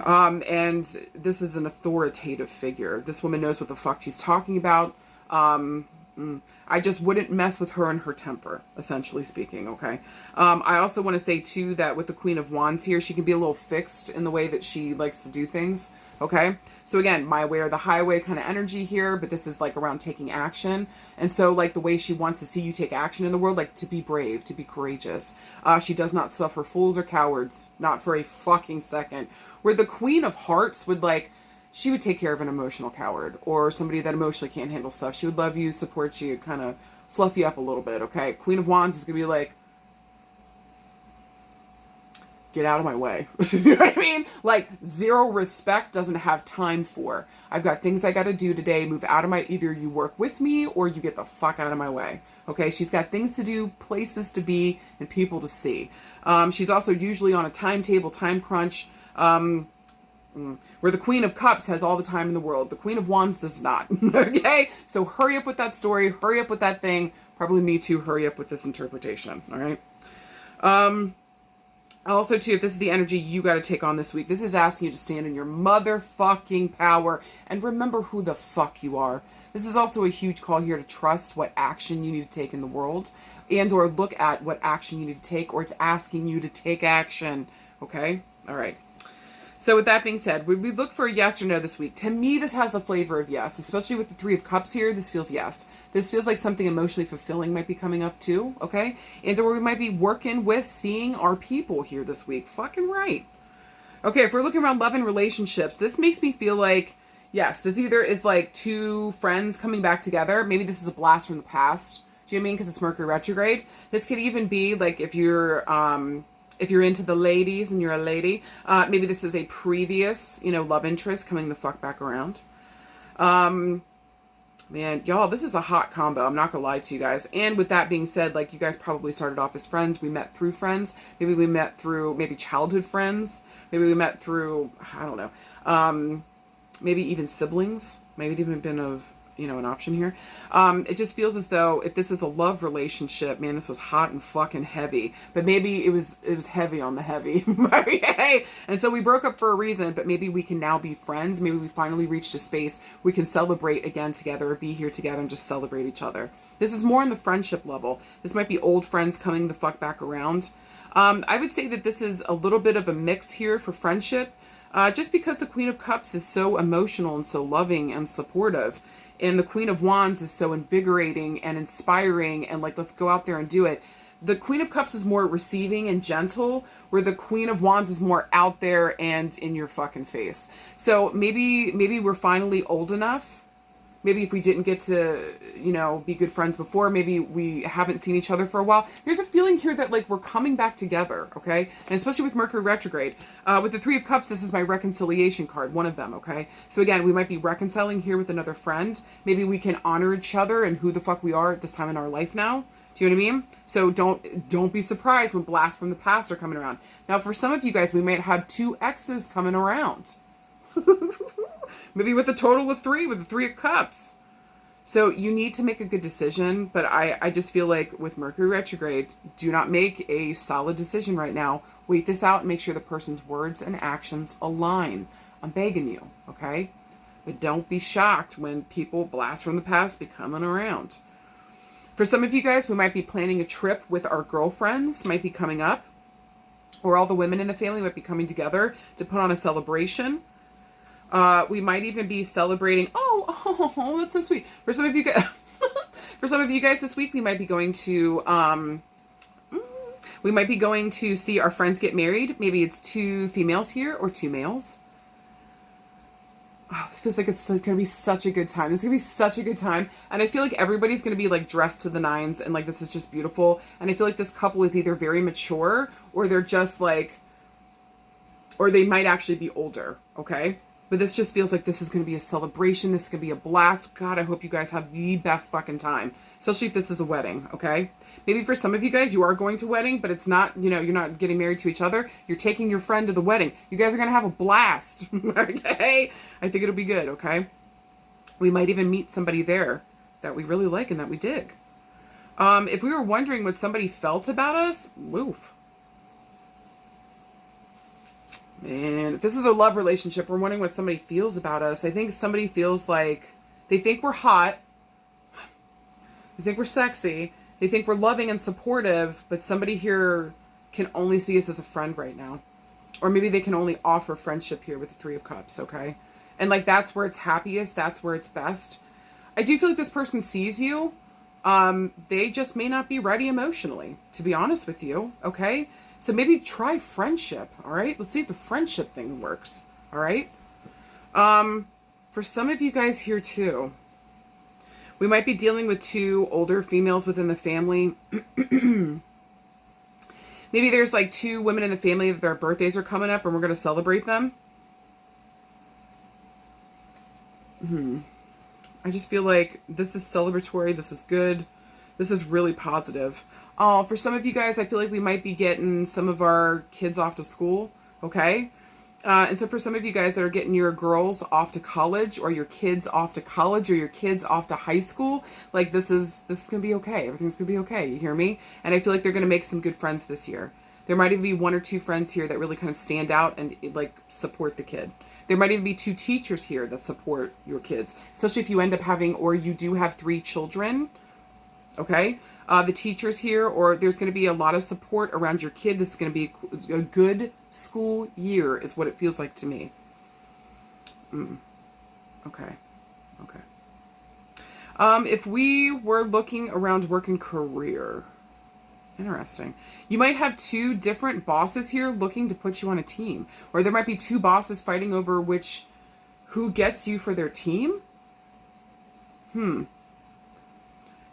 And this is an authoritative figure. This woman knows what the fuck she's talking about. I just wouldn't mess with her and her temper, essentially speaking, okay? I also want to say, too, that with the Queen of Wands here, she can be a little fixed in the way that she likes to do things, okay? So, again, my way or the highway kind of energy here, but this is, like, around taking action. And so, like, the way she wants to see you take action in the world, like, to be brave, to be courageous. She does not suffer fools or cowards, not for a fucking second. Where the Queen of Hearts would, like, she would take care of an emotional coward or somebody that emotionally can't handle stuff. She would love you, support you, kind of fluff you up a little bit, okay? Queen of Wands is going to be like, get out of my way. You know what I mean? Like, zero respect, doesn't have time for. I've got things I got to do today. Move out of my, either you work with me or you get the fuck out of my way. Okay? She's got things to do, places to be, and people to see. She's also usually on a timetable, time crunch. Where the Queen of Cups has all the time in the world. The Queen of Wands does not. Okay? So hurry up with that story. Hurry up with that thing. Probably me too. Hurry up with this interpretation. All right? Also, too, if this is the energy you got to take on this week, this is asking you to stand in your motherfucking power and remember who the fuck you are. This is also a huge call here to trust what action you need to take in the world and or look at what action you need to take, or it's asking you to take action. Okay? All right. So with that being said, we look for a yes or no this week. To me, this has the flavor of yes, especially with the Three of Cups here. This feels yes. This feels like something emotionally fulfilling might be coming up too, okay? And or we might be working with seeing our people here this week. Fucking right. Okay, if we're looking around love and relationships, this makes me feel like, yes, this either is like two friends coming back together. Maybe this is a blast from the past. Do you know what I mean? Because it's Mercury retrograde. This could even be like if you're... If you're into the ladies and you're a lady, maybe this is a previous, love interest coming the fuck back around. Man, y'all, this is a hot combo. I'm not gonna lie to you guys. And with that being said, like, you guys probably started off as friends. We met through friends. Maybe we met through childhood friends. Maybe we met through, I don't know, maybe even siblings. Maybe it even been an option here. It just feels as though if this is a love relationship, man, this was hot and fucking heavy. But maybe it was heavy on the heavy. Okay? And so we broke up for a reason, but maybe we can now be friends. Maybe we finally reached a space we can celebrate again together, or be here together and just celebrate each other. This is more on the friendship level. This might be old friends coming the fuck back around. I would say that this is a little bit of a mix here for friendship. Just because the Queen of Cups is so emotional and so loving and supportive. And the Queen of Wands is so invigorating and inspiring and like, let's go out there and do it. The Queen of Cups is more receiving and gentle, where the Queen of Wands is more out there and in your fucking face. So maybe we're finally old enough. Maybe if we didn't get to, be good friends before, maybe we haven't seen each other for a while. There's a feeling here that like we're coming back together, okay? And especially with Mercury retrograde. With the Three of Cups, this is my reconciliation card, one of them, okay? So again, we might be reconciling here with another friend. Maybe we can honor each other and who the fuck we are at this time in our life now. Do you know what I mean? So don't be surprised when blasts from the past are coming around. Now, for some of you guys, we might have 2 exes coming around. Maybe with a total of 3, with the Three of Cups. So you need to make a good decision, but I just feel like with Mercury retrograde, do not make a solid decision right now. Wait this out and make sure the person's words and actions align. I'm begging you, okay? But don't be shocked when people blast from the past be coming around. For some of you guys, we might be planning a trip with our girlfriends, might be coming up. Or all the women in the family might be coming together to put on a celebration. We might even be celebrating. Oh, that's so sweet. For some of you guys, this week, we might be going to, see our friends get married. Maybe it's 2 females here or 2 males. Oh, this feels like it's going to be such a good time. This is going to be such a good time. And I feel like everybody's going to be like dressed to the nines and like, this is just beautiful. And I feel like this couple is either very mature or they're just like, or they might actually be older. Okay. But this just feels like this is going to be a celebration. This is going to be a blast. God, I hope you guys have the best fucking time. Especially if this is a wedding, okay? Maybe for some of you guys, you are going to a wedding, but it's not, you're not getting married to each other. You're taking your friend to the wedding. You guys are going to have a blast, okay? I think it'll be good, okay? We might even meet somebody there that we really like and that we dig. If we were wondering what somebody felt about us, woof. Man, if this is a love relationship, we're wondering what somebody feels about us. I think somebody feels like they think we're hot. They think we're sexy. They think we're loving and supportive, but somebody here can only see us as a friend right now. Or maybe they can only offer friendship here with the Three of Cups, okay? And like, that's where it's happiest. That's where it's best. I do feel like this person sees you. They just may not be ready emotionally, to be honest with you, okay? So maybe try friendship, all right? Let's see if the friendship thing works, all right? For some of you guys here too, we might be dealing with 2 older females within the family. Maybe there's like 2 women in the family that their birthdays are coming up and we're going to celebrate them. I just feel like this is celebratory. This is good. This is really positive. Oh, for some of you guys, I feel like we might be getting some of our kids off to school, okay? And so for some of you guys that are getting your girls off to college or your kids off to college or your kids off to high school, like this is going to be okay. Everything's going to be okay. You hear me? And I feel like they're going to make some good friends this year. There might even be 1 or 2 friends here that really kind of stand out and like support the kid. There might even be 2 teachers here that support your kids, especially if you end up having, or you do have 3 children. Okay. The teachers here, or there's going to be a lot of support around your kid. This is going to be a good school year is what it feels like to me. Okay. If we were looking around work and career, interesting. You might have 2 different bosses here looking to put you on a team, or there might be 2 bosses fighting over who gets you for their team.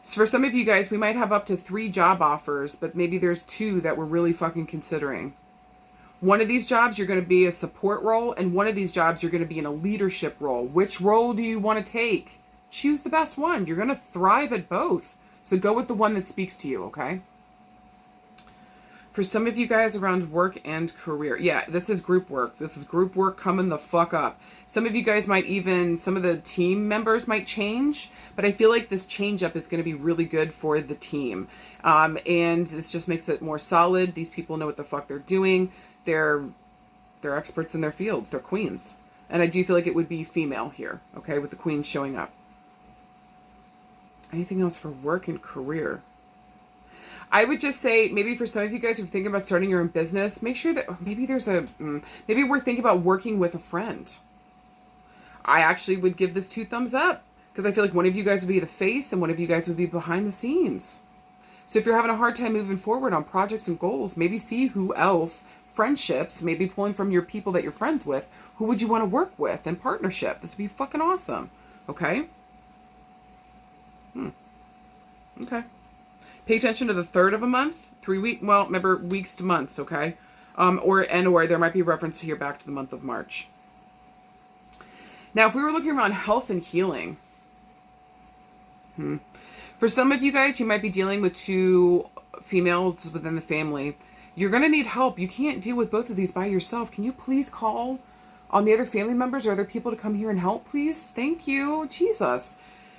So for some of you guys, we might have up to 3 job offers, but maybe there's 2 that we're really fucking considering. One of these jobs, you're going to be a support role, and one of these jobs, you're going to be in a leadership role. Which role do you want to take? Choose the best one. You're going to thrive at both. So go with the one that speaks to you, okay? For some of you guys around work and career. Yeah, this is group work. This is group work coming the fuck up. Some of you guys might even, some of the team members might change, but I feel like this change up is going to be really good for the team. And this just makes it more solid. These people know what the fuck they're doing. They're experts in their fields. They're queens. And I do feel like it would be female here, okay, with the queen showing up. Anything else for work and career? I would just say, maybe for some of you guys who are thinking about starting your own business, make sure that maybe maybe we're thinking about working with a friend. I actually would give this 2 thumbs up because I feel like one of you guys would be the face and one of you guys would be behind the scenes. So if you're having a hard time moving forward on projects and goals, maybe see who else, friendships, maybe pulling from your people that you're friends with, who would you want to work with in partnership? This would be fucking awesome. Okay? Okay. Pay attention to the 3rd of a month, 3 week. Well, remember weeks to months, okay? Or there might be reference here back to the month of March. Now, if we were looking around health and healing, for some of you guys, you might be dealing with 2 females within the family. You're going to need help. You can't deal with both of these by yourself. Can you please call on the other family members or other people to come here and help, please? Thank you, Jesus.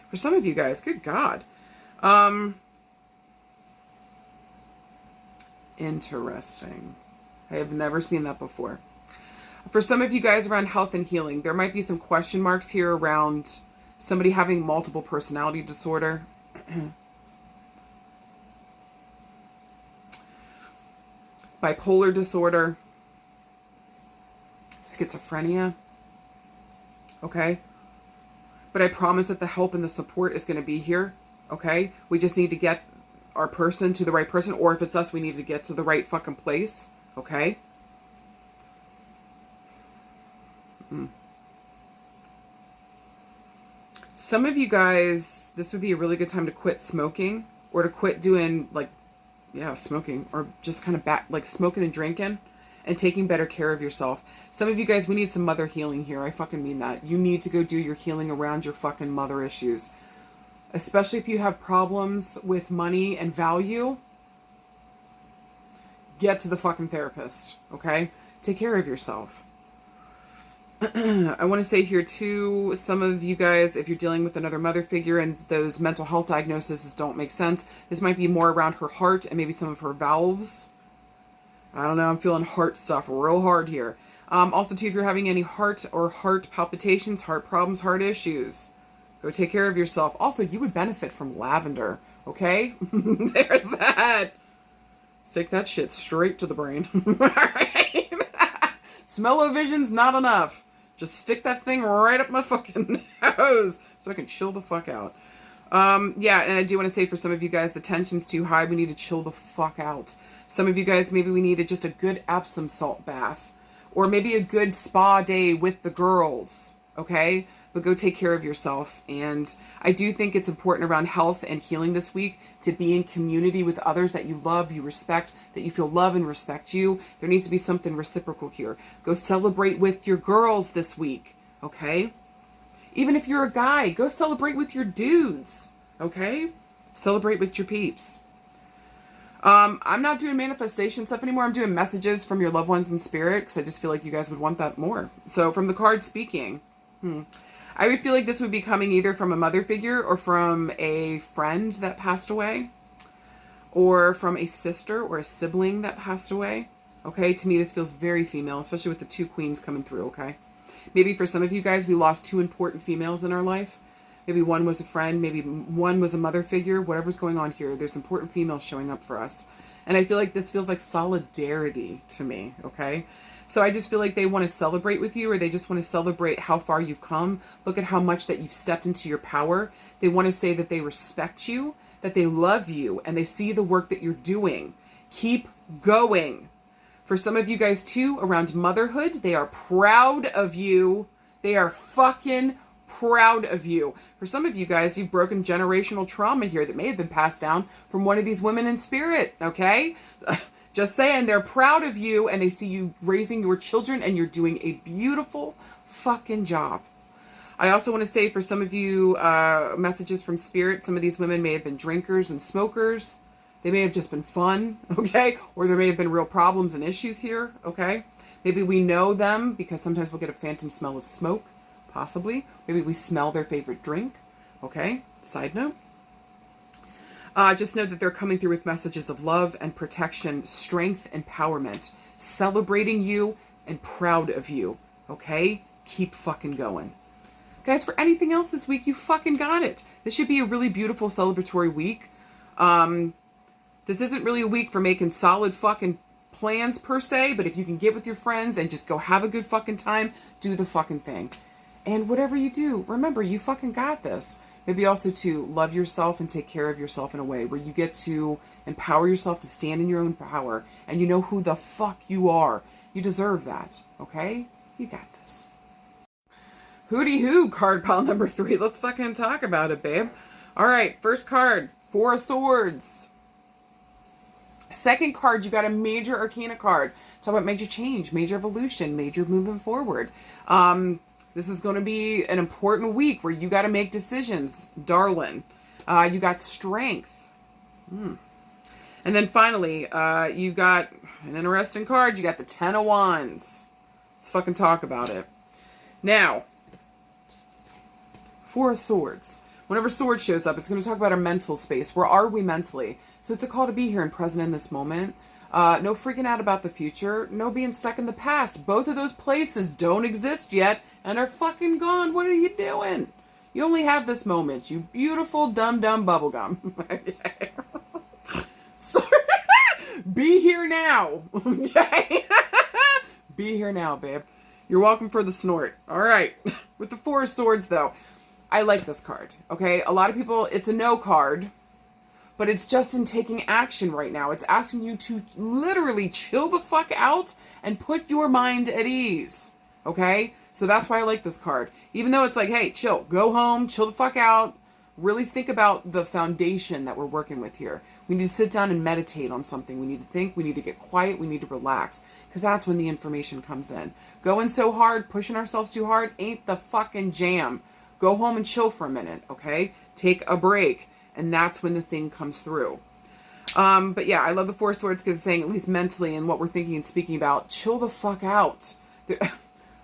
For some of you guys, good God. Interesting. I have never seen that before. For some of you guys around health and healing, there might be some question marks here around somebody having multiple personality disorder. Bipolar disorder. Schizophrenia. Okay? But I promise that the help and the support is going to be here. Okay? We just need to get our person to the right person, or if it's us, we need to get to the right fucking place. Okay? Some of you guys, this would be a really good time to quit smoking, or to quit doing smoking, or just kind of smoking and drinking and taking better care of yourself. Some of you guys, we need some mother healing here. I fucking mean that. You need to go do your healing around your fucking mother issues. Especially if you have problems with money and value, get to the fucking therapist, okay? Take care of yourself. I want to say here too, some of you guys, if you're dealing with another mother figure and those mental health diagnoses don't make sense, this might be more around her heart and maybe some of her valves. I don't know, I'm feeling heart stuff real hard here. Also too, if you're having any heart palpitations, heart problems, heart issues, go take care of yourself. Also, you would benefit from lavender, okay? There's that. Stick that shit straight to the brain. Alright? Smell-o-vision's not enough. Just stick that thing right up my fucking nose so I can chill the fuck out. Yeah, and I do want to say for some of you guys, the tension's too high. We need to chill the fuck out. Some of you guys, maybe we needed just a good Epsom salt bath. Or maybe a good spa day with the girls, okay? But go take care of yourself. And I do think it's important around health and healing this week to be in community with others that you love, you respect, that you feel love and respect you. There needs to be something reciprocal here. Go celebrate with your girls this week, okay? Even if you're a guy, go celebrate with your dudes, okay? Celebrate with your peeps. I'm not doing manifestation stuff anymore. I'm doing messages from your loved ones in spirit because I just feel like you guys would want that more. So from the card speaking, I would feel like this would be coming either from a mother figure or from a friend that passed away, or from a sister or a sibling that passed away. Okay, to me this feels very female, especially with the 2 queens coming through, okay? Maybe for some of you guys, we lost 2 important females in our life. Maybe one was a friend, maybe one was a mother figure, whatever's going on here. There's important females showing up for us. And I feel like this feels like solidarity to me, okay? So I just feel like they want to celebrate with you, or they just want to celebrate how far you've come. Look at how much that you've stepped into your power. They want to say that they respect you, that they love you, and they see the work that you're doing. Keep going. For some of you guys too, around motherhood, they are proud of you. They are fucking proud of you. For some of you guys, you've broken generational trauma here that may have been passed down from one of these women in spirit, okay? Just saying, they're proud of you and they see you raising your children and you're doing a beautiful fucking job. I also want to say for some of you, messages from spirit, some of these women may have been drinkers and smokers. They may have just been fun, okay? Or there may have been real problems and issues here, okay? Maybe we know them because sometimes we'll get a phantom smell of smoke, possibly. Maybe we smell their favorite drink, okay? Side note. Just know that they're coming through with messages of love and protection, strength, empowerment, celebrating you and proud of you, okay? Keep fucking going. Guys, for anything else this week, you fucking got it. This should be a really beautiful celebratory week. This isn't really a week for making solid fucking plans per se, but if you can get with your friends and just go have a good fucking time, do the fucking thing. And whatever you do, remember, you fucking got this. Maybe also to love yourself and take care of yourself in a way where you get to empower yourself to stand in your own power and you know who the fuck you are. You deserve that, okay? You got this. Hooty hoo, card pile number 3. Let's fucking talk about it, babe. All right, first card, 4 of Swords. Second card, you got a major arcana card. Talk about major change, major evolution, major movement forward. This is going to be an important week where you got to make decisions, darling. You got strength. And then finally, you got an interesting card. You got the 10 of Wands. Let's fucking talk about it. Now, 4 of Swords. Whenever Sword shows up, it's going to talk about our mental space. Where are we mentally? So it's a call to be here and present in this moment. No freaking out about the future. No being stuck in the past. Both of those places don't exist yet and are fucking gone. What are you doing? You only have this moment. You beautiful, dumb bubblegum. So, be here now. Okay? Be here now, babe. You're welcome for the snort. All right. With the 4 of Swords, though. I like this card, okay? A lot of people, it's a no card, but it's just in taking action right now. It's asking you to literally chill the fuck out and put your mind at ease, okay? So that's why I like this card. Even though it's like, hey, chill, go home, chill the fuck out, really think about the foundation that we're working with here. We need to sit down and meditate on something. We need to think, we need to get quiet, we need to relax, because that's when the information comes in. Going so hard, pushing ourselves too hard ain't the fucking jam. Go home and chill for a minute, okay? Take a break. And that's when the thing comes through. But yeah, I love the 4 of Swords because it's saying, at least mentally and what we're thinking and speaking about, chill the fuck out.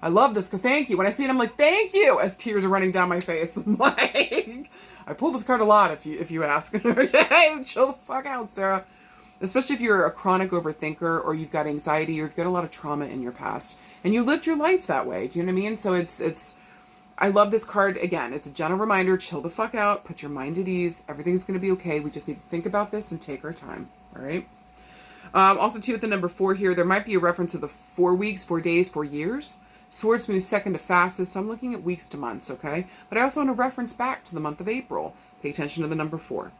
I love this. Thank you. When I see it, I'm like, thank you, as tears are running down my face. I'm like, I pull this card a lot if you ask. Okay, chill the fuck out, Sarah. Especially if you're a chronic overthinker or you've got anxiety or you've got a lot of trauma in your past. And you lived your life that way. Do you know what I mean? So it's I love this card. Again, it's a gentle reminder, chill the fuck out, put your mind at ease. Everything's going to be okay. We just need to think about this and take our time. All right. Also, too, with the number 4 here, there might be a reference to the 4 weeks, 4 days, 4 years. Swords moves second to fastest, so I'm looking at weeks to months, okay? But I also want to reference back to the month of April. Pay attention to the number 4.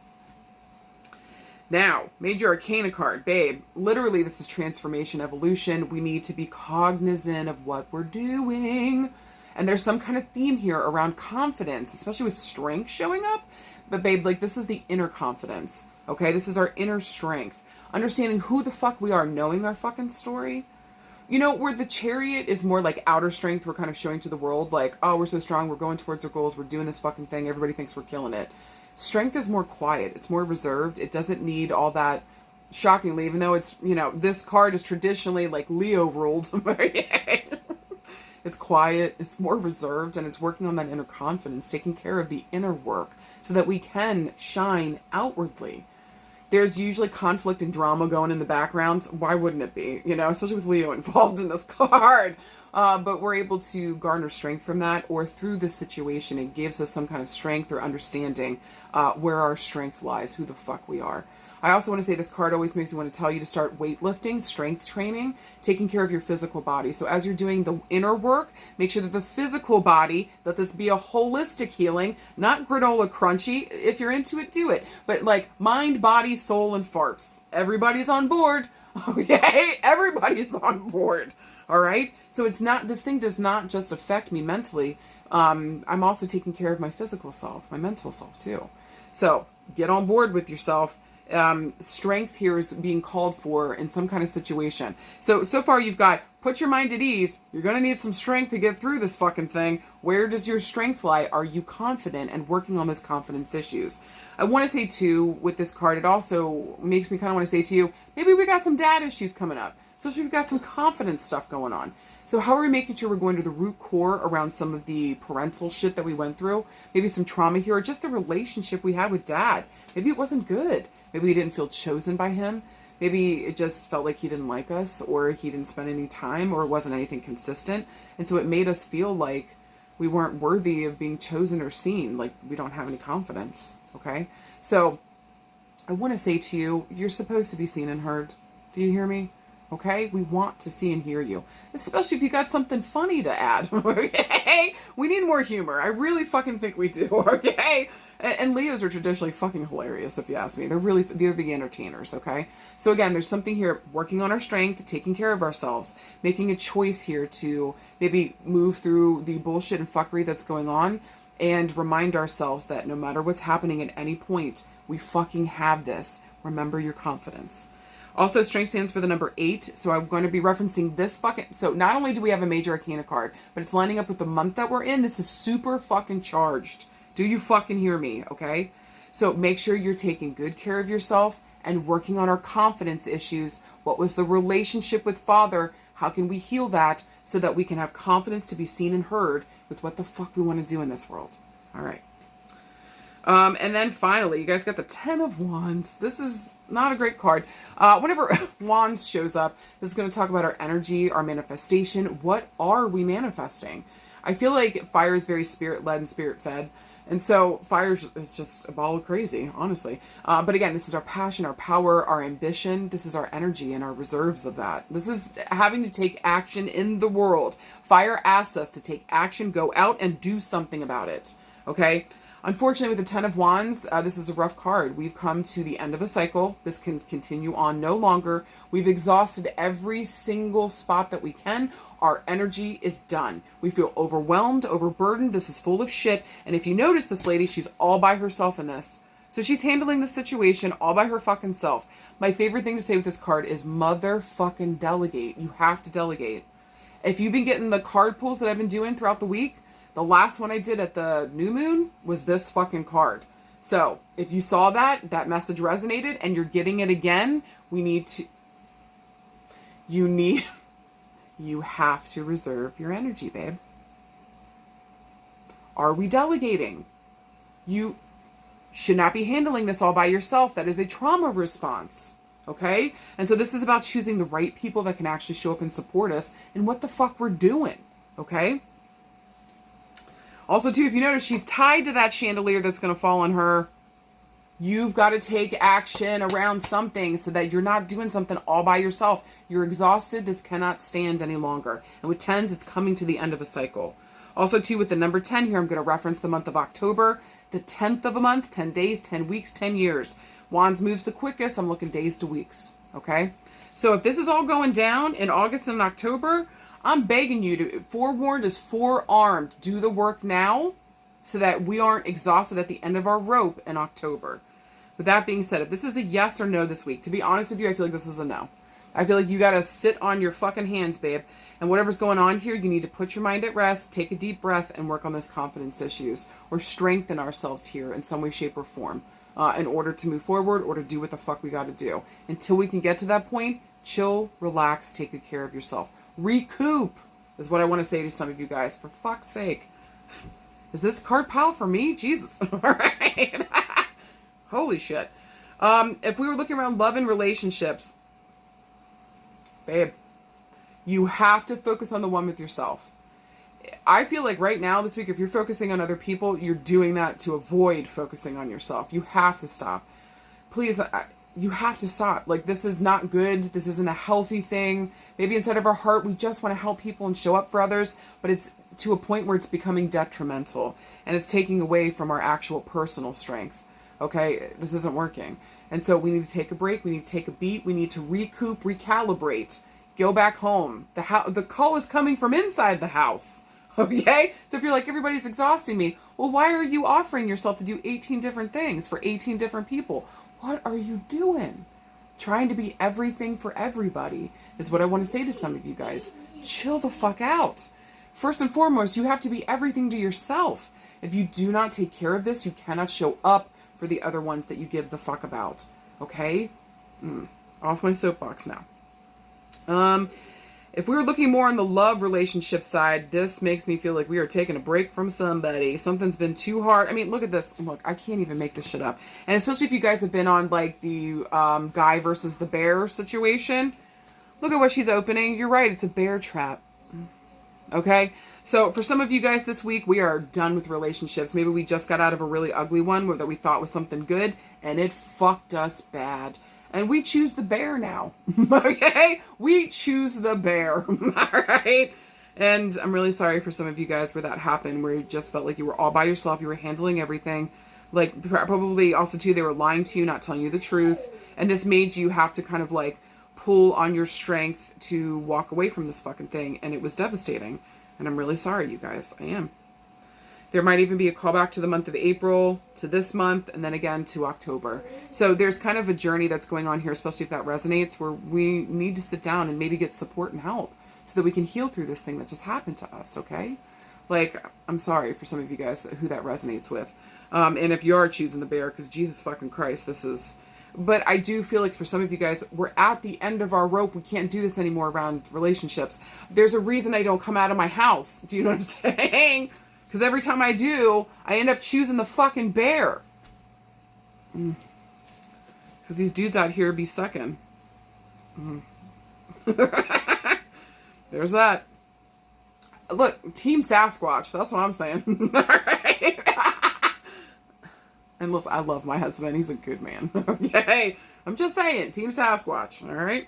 Now, Major Arcana card, babe. Literally, this is transformation, evolution. We need to be cognizant of what we're doing. And there's some kind of theme here around confidence, especially with strength showing up. But babe, like, this is the inner confidence, okay? This is our inner strength. Understanding who the fuck we are, knowing our fucking story. You know, where the Chariot is more like outer strength, we're kind of showing to the world, like, oh, we're so strong, we're going towards our goals, we're doing this fucking thing, everybody thinks we're killing it. Strength is more quiet, it's more reserved, it doesn't need all that, shockingly, even though it's, you know, this card is traditionally like Leo ruled. It's quiet, it's more reserved, and it's working on that inner confidence, taking care of the inner work so that we can shine outwardly. There's usually conflict and drama going in the background. Why wouldn't it be? You know, especially with Leo involved in this card. But we're able to garner strength from that, or through this situation, it gives us some kind of strength or understanding where our strength lies, who the fuck we are. I also want to say this card always makes me want to tell you to start weightlifting, strength training, taking care of your physical body. So as you're doing the inner work, make sure that the physical body, let this be a holistic healing, not granola crunchy. If you're into it, do it. But like mind, body, soul, and farts. Everybody's on board. Okay? Everybody's on board. All right? So it's not, this thing does not just affect me mentally. I'm also taking care of my physical self, my mental self too. So get on board with yourself. Strength here is being called for in some kind of situation. So far you've got, put your mind at ease. You're going to need some strength to get through this fucking thing. Where does your strength lie? Are you confident and working on those confidence issues? I want to say too, with this card, it also makes me kind of want to say to you, maybe we got some dad issues coming up. So we've got some confidence stuff going on. So how are we making sure we're going to the root core around some of the parental shit that we went through? Maybe some trauma here, or just the relationship we had with dad. Maybe it wasn't good. Maybe we didn't feel chosen by him. Maybe it just felt like he didn't like us, or he didn't spend any time, or it wasn't anything consistent. And so it made us feel like we weren't worthy of being chosen or seen, like we don't have any confidence, okay? So I want to say to you, you're supposed to be seen and heard. Do you hear me? Okay? We want to see and hear you. Especially if you got something funny to add. Okay? We need more humor. I really fucking think we do. Okay? And Leos are traditionally fucking hilarious, if you ask me. They're the entertainers, okay? So again, there's something here, working on our strength, taking care of ourselves, making a choice here to maybe move through the bullshit and fuckery that's going on, and remind ourselves that no matter what's happening at any point, we fucking have this. Remember your confidence. Also, strength stands for the number 8, so I'm going to be referencing this fucking... So not only do we have a major arcana card, but it's lining up with the month that we're in. This is super fucking charged. Do you fucking hear me, okay? So make sure you're taking good care of yourself and working on our confidence issues. What was the relationship with Father? How can we heal that so that we can have confidence to be seen and heard with what the fuck we want to do in this world? All right. And then finally, you guys got the 10 of Wands. This is not a great card. Whenever Wands shows up, this is going to talk about our energy, our manifestation. What are we manifesting? I feel like fire is very spirit-led and spirit-fed. And so fire is just a ball of crazy, honestly. But again, this is our passion, our power, our ambition. This is our energy and our reserves of that. This is having to take action in the world. Fire asks us to take action, go out and do something about it. Okay? Unfortunately, with the 10 of Wands, this is a rough card. We've come to the end of a cycle. This can continue on no longer. We've exhausted every single spot that we can. Our energy is done. We feel overwhelmed, overburdened. This is full of shit. And if you notice this lady, she's all by herself in this. So she's handling the situation all by her fucking self. My favorite thing to say with this card is motherfucking delegate. You have to delegate. If you've been getting the card pulls that I've been doing throughout the week, the last one I did at the new moon was this fucking card. So if you saw that message resonated and you're getting it again, you have to reserve your energy, babe. Are we delegating? You should not be handling this all by yourself. That is a trauma response. Okay? And so this is about choosing the right people that can actually show up and support us in what the fuck we're doing. Okay? Also, too, if you notice, she's tied to that chandelier that's going to fall on her. You've got to take action around something so that you're not doing something all by yourself. You're exhausted. This cannot stand any longer. And with 10s, it's coming to the end of a cycle. Also, too, with the number 10 here, I'm going to reference the month of October. The 10th of a month, 10 days, 10 weeks, 10 years. Wands moves the quickest. I'm looking days to weeks. Okay? So if this is all going down in August and October, I'm begging you to, forewarned is forearmed. Do the work now so that we aren't exhausted at the end of our rope in October. With that being said, if this is a yes or no this week, to be honest with you, I feel like this is a no. I feel like you got to sit on your fucking hands, babe. And whatever's going on here, you need to put your mind at rest, take a deep breath, and work on those confidence issues. Or strengthen ourselves here in some way, shape, or form in order to move forward or to do what the fuck we got to do. Until we can get to that point, chill, relax, take good care of yourself. Recoup is what I want to say to some of you guys. For fuck's sake. Is this card pile for me? Jesus. All right. Holy shit. If we were looking around love and relationships, babe, you have to focus on the one with yourself. I feel like right now, this week, if you're focusing on other people, you're doing that to avoid focusing on yourself. You have to stop. Please, you have to stop. Like, this is not good. This isn't a healthy thing. Maybe inside of our heart, we just want to help people and show up for others, but it's to a point where it's becoming detrimental and it's taking away from our actual personal strength. Okay? This isn't working. And so we need to take a break. We need to take a beat. We need to recoup, recalibrate, go back home. The call is coming from inside the house. Okay? So if you're like, everybody's exhausting me, well, why are you offering yourself to do 18 different things for 18 different people? What are you doing? Trying to be everything for everybody is what I want to say to some of you guys. Chill the fuck out. First and foremost, you have to be everything to yourself. If you do not take care of this, you cannot show up for the other ones that you give the fuck about. Okay? Off my soapbox now. If we were looking more on the love relationship side, this makes me feel like we are taking a break from somebody. Something's been too hard. I mean, look at this. Look, I can't even make this shit up. And especially if you guys have been on like the guy versus the bear situation. Look at what she's opening. You're right. It's a bear trap. Okay? So for some of you guys this week, we are done with relationships. Maybe we just got out of a really ugly one that we thought was something good, and it fucked us bad. And we choose the bear now. Okay? We choose the bear. All right? And I'm really sorry for some of you guys where that happened, where you just felt like you were all by yourself. You were handling everything. Like, probably also, too, they were lying to you, not telling you the truth. And this made you have to kind of, like, pull on your strength to walk away from this fucking thing. And it was devastating. And I'm really sorry, you guys. I am. There might even be a callback to the month of April, to this month, and then again to October. So there's kind of a journey that's going on here, especially if that resonates, where we need to sit down and maybe get support and help so that we can heal through this thing that just happened to us, okay? Like, I'm sorry for some of you guys who that resonates with. And if you are choosing the bear, because Jesus fucking Christ, this is... But I do feel like for some of you guys, we're at the end of our rope. We can't do this anymore around relationships. There's a reason I don't come out of my house. Do you know what I'm saying? Because every time I do, I end up choosing the fucking bear. Because these dudes out here be sucking. There's that. Look, Team Sasquatch. That's what I'm saying. All right. And listen, I love my husband. He's a good man. Okay? I'm just saying. Team Sasquatch. All right?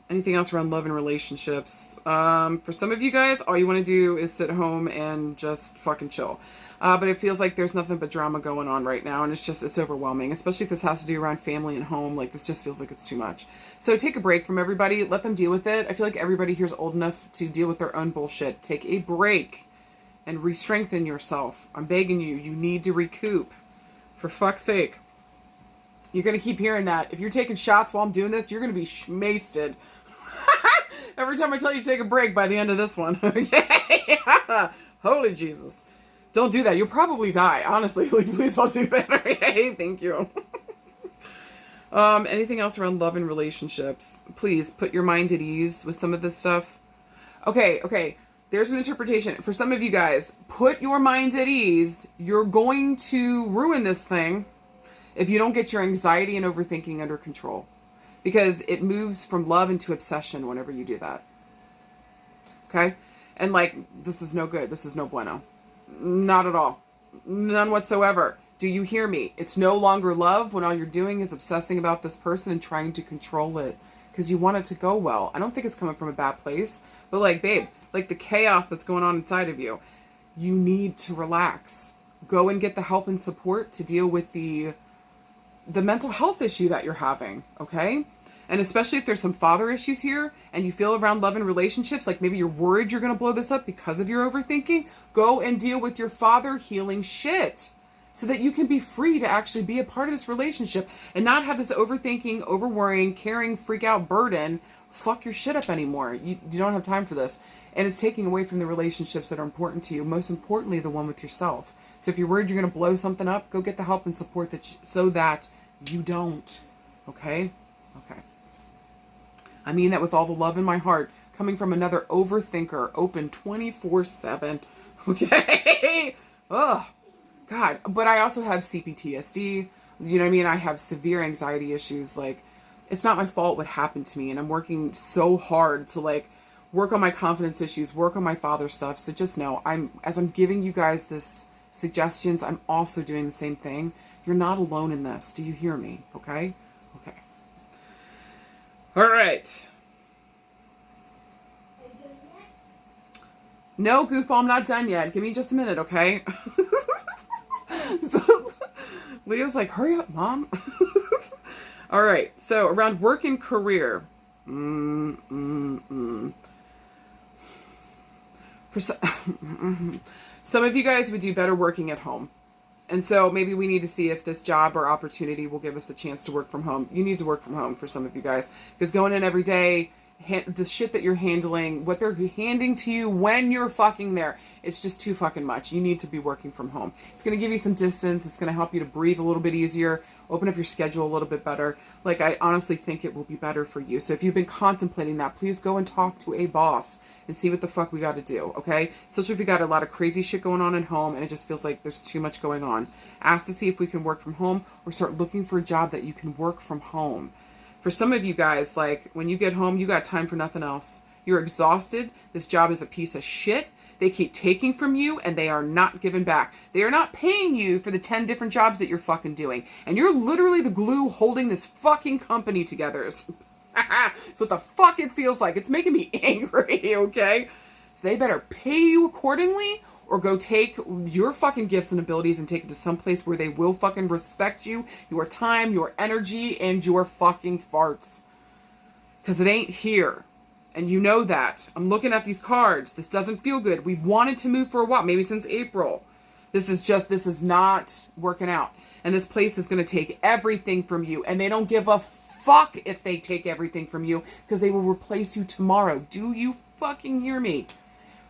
Anything else around love and relationships? For some of you guys, all you want to do is sit home and just fucking chill. But it feels like there's nothing but drama going on right now. And it's overwhelming. Especially if this has to do around family and home. Like, this just feels like it's too much. So take a break from everybody. Let them deal with it. I feel like everybody here's old enough to deal with their own bullshit. Take a break. And re-strengthen yourself. I'm begging you. You need to recoup. For fuck's sake. You're going to keep hearing that. If you're taking shots while I'm doing this, you're going to be schmasted. Every time I tell you to take a break by the end of this one. Okay? Holy Jesus. Don't do that. You'll probably die. Honestly. Like, please don't do that. Okay? Thank you. Anything else around love and relationships? Please put your mind at ease with some of this stuff. Okay. There's an interpretation. For some of you guys, put your mind at ease. You're going to ruin this thing if you don't get your anxiety and overthinking under control. Because it moves from love into obsession whenever you do that. Okay? And like, this is no good. This is no bueno. Not at all. None whatsoever. Do you hear me? It's no longer love when all you're doing is obsessing about this person and trying to control it. Because you want it to go well. I don't think it's coming from a bad place. But like, babe, like the chaos that's going on inside of you, you need to relax. Go and get the help and support to deal with the mental health issue that you're having, okay? And especially if there's some father issues here and you feel around love and relationships, like maybe you're worried you're going to blow this up because of your overthinking, go and deal with your father healing shit so that you can be free to actually be a part of this relationship and not have this overthinking, over-worrying, caring, freak-out burden fuck your shit up anymore. You don't have time for this. And it's taking away from the relationships that are important to you. Most importantly, the one with yourself. So if you're worried you're going to blow something up, go get the help and support so that you don't. Okay? Okay. I mean that with all the love in my heart. Coming from another overthinker, open 24/7. Okay? Ugh. God. But I also have CPTSD. You know what I mean? I have severe anxiety issues. Like, it's not my fault what happened to me. And I'm working so hard to, like, work on my confidence issues, work on my father stuff. So just know, as I'm giving you guys this suggestions, I'm also doing the same thing. You're not alone in this. Do you hear me? Okay? Okay. All right. No, goofball, I'm not done yet. Give me just a minute, okay? Leo's like, hurry up, Mom. All right. So around work and career. For some of you guys would do better working at home. And so maybe we need to see if this job or opportunity will give us the chance to work from home. You need to work from home for some of you guys. Because going in every day, the shit that you're handling, what they're handing to you when you're fucking there, it's just too fucking much. You need to be working from home. It's going to give you some distance. It's going to help you to breathe a little bit easier, open up your schedule a little bit better. Like, I honestly think it will be better for you. So if you've been contemplating that, please go and talk to a boss and see what the fuck we got to do, okay? Especially if you got a lot of crazy shit going on at home and it just feels like there's too much going on. Ask to see if we can work from home or start looking for a job that you can work from home. For some of you guys, like, when you get home, you got time for nothing else. You're exhausted. This job is a piece of shit. They keep taking from you, and they are not giving back. They are not paying you for the 10 different jobs that you're fucking doing. And you're literally the glue holding this fucking company together. It's what the fuck it feels like. It's making me angry, okay? So they better pay you accordingly, or go take your fucking gifts and abilities and take it to some place where they will fucking respect you, your time, your energy, and your fucking farts. Because it ain't here. And you know that. I'm looking at these cards. This doesn't feel good. We've wanted to move for a while, maybe since April. This is not working out. And this place is going to take everything from you. And they don't give a fuck if they take everything from you, because they will replace you tomorrow. Do you fucking hear me?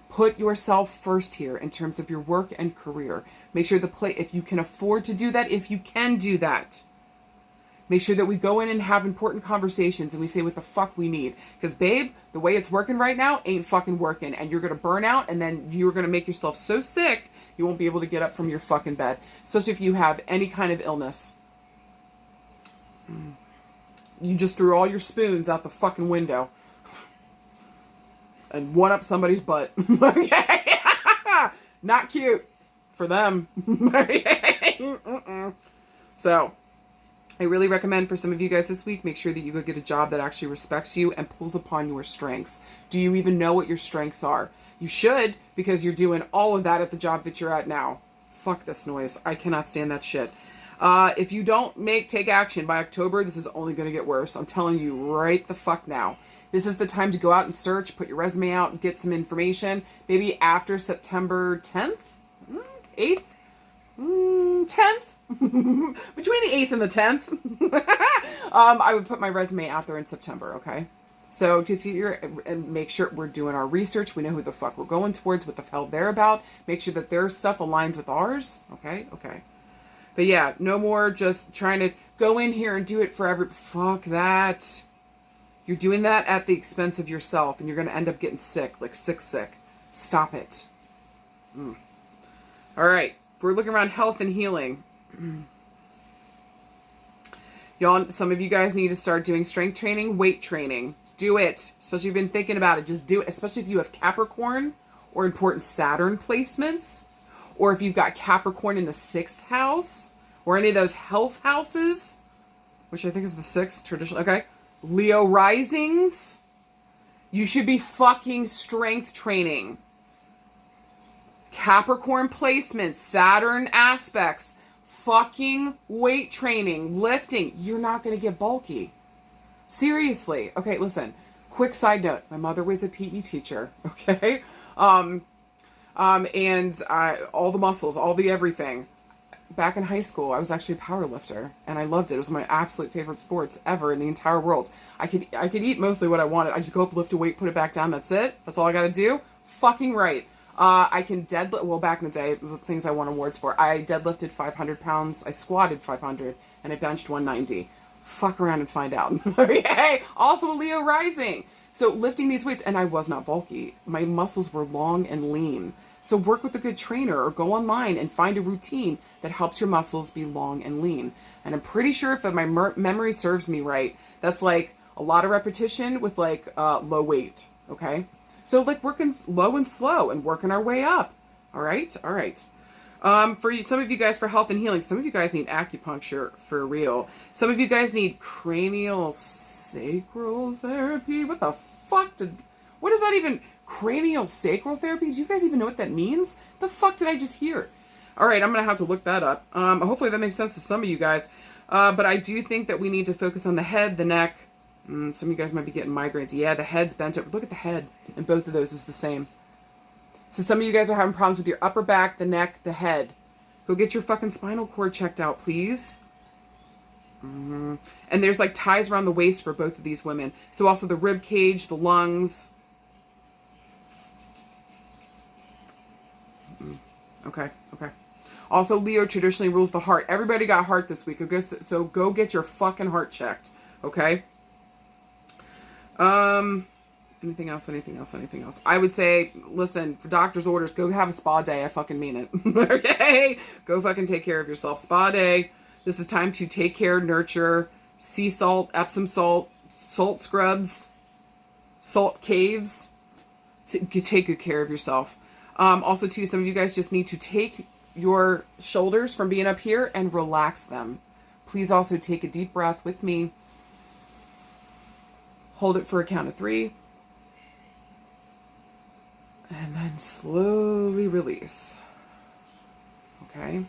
Put yourself first here in terms of your work and career. Make sure if you can afford to do that, if you can do that. Make sure that we go in and have important conversations and we say what the fuck we need. Because, babe, the way it's working right now ain't fucking working. And you're going to burn out, and then you're going to make yourself so sick you won't be able to get up from your fucking bed. Especially if you have any kind of illness. You just threw all your spoons out the fucking window. And one up somebody's butt. Not cute for them. So, I really recommend for some of you guys this week, make sure that you go get a job that actually respects you and pulls upon your strengths. Do you even know what your strengths are? You should, because you're doing all of that at the job that you're at now. Fuck this noise. I cannot stand that shit. If you don't take action by October, this is only going to get worse. I'm telling you right the fuck now. This is the time to go out and search, put your resume out, and get some information. Maybe after September 10th? 8th? 10th? Between the 8th and the 10th. I would put my resume out there in September, okay? So just and make sure we're doing our research. We know who the fuck we're going towards, what the hell they're about. Make sure that their stuff aligns with ours. Okay? Okay. But yeah, no more just trying to go in here and do it for fuck that. You're doing that at the expense of yourself, and you're going to end up getting sick, like sick. Stop it. All right. If we're looking around health and healing, y'all, some of you guys need to start doing strength training, weight training. Do it. Especially if you've been thinking about it. Just do it. Especially if you have Capricorn or important Saturn placements, or if you've got Capricorn in the 6th house, or any of those health houses, which I think is the 6th traditional. Okay. Leo risings. You should be fucking strength training. Capricorn placements, Saturn aspects, fucking weight training, lifting. You're not going to get bulky. Seriously. Okay, listen. Quick side note. My mother was a PE teacher. Okay. And all the muscles, all the everything. Back in high school, I was actually a power lifter, and I loved it. It was my absolute favorite sports ever in the entire world. I could eat mostly what I wanted. I just go up, lift a weight, put it back down. That's it. That's all I got to do. Fucking right. I can deadlift. Well, back in the day, the things I won awards for, I deadlifted 500 pounds. I squatted 500, and I benched 190. Fuck around and find out. Okay. Also a Leo rising. So lifting these weights, and I was not bulky. My muscles were long and lean. So work with a good trainer or go online and find a routine that helps your muscles be long and lean. And I'm pretty sure if my memory serves me right, that's like a lot of repetition with like low weight. Okay. So like working low and slow and working our way up. All right. All right. For some of you guys for health and healing, some of you guys need acupuncture for real. Some of you guys need cranial sacral therapy. What the fuck what is that even? Cranial sacral therapy? Do you guys even know what that means? The fuck did I just hear? All right, I'm going to have to look that up. Hopefully that makes sense to some of you guys. But I do think that we need to focus on the head, the neck. Some of you guys might be getting migraines. Yeah, the head's bent over. Look at the head. And both of those is the same. So some of you guys are having problems with your upper back, the neck, the head. Go get your fucking spinal cord checked out, please. And there's like ties around the waist for both of these women. So also the rib cage, the lungs. Okay. Also, Leo traditionally rules the heart. Everybody got heart this week. Okay? So go get your fucking heart checked. Okay? Anything else? I would say, listen, for doctor's orders, go have a spa day. I fucking mean it. Okay? Go fucking take care of yourself. Spa day. This is time to take care, nurture, sea salt, Epsom salt, salt scrubs, salt caves. Take good care of yourself. Also, too, some of you guys just need to take your shoulders from being up here and relax them. Please also take a deep breath with me. Hold it for a count of 3. And then slowly release. Okay?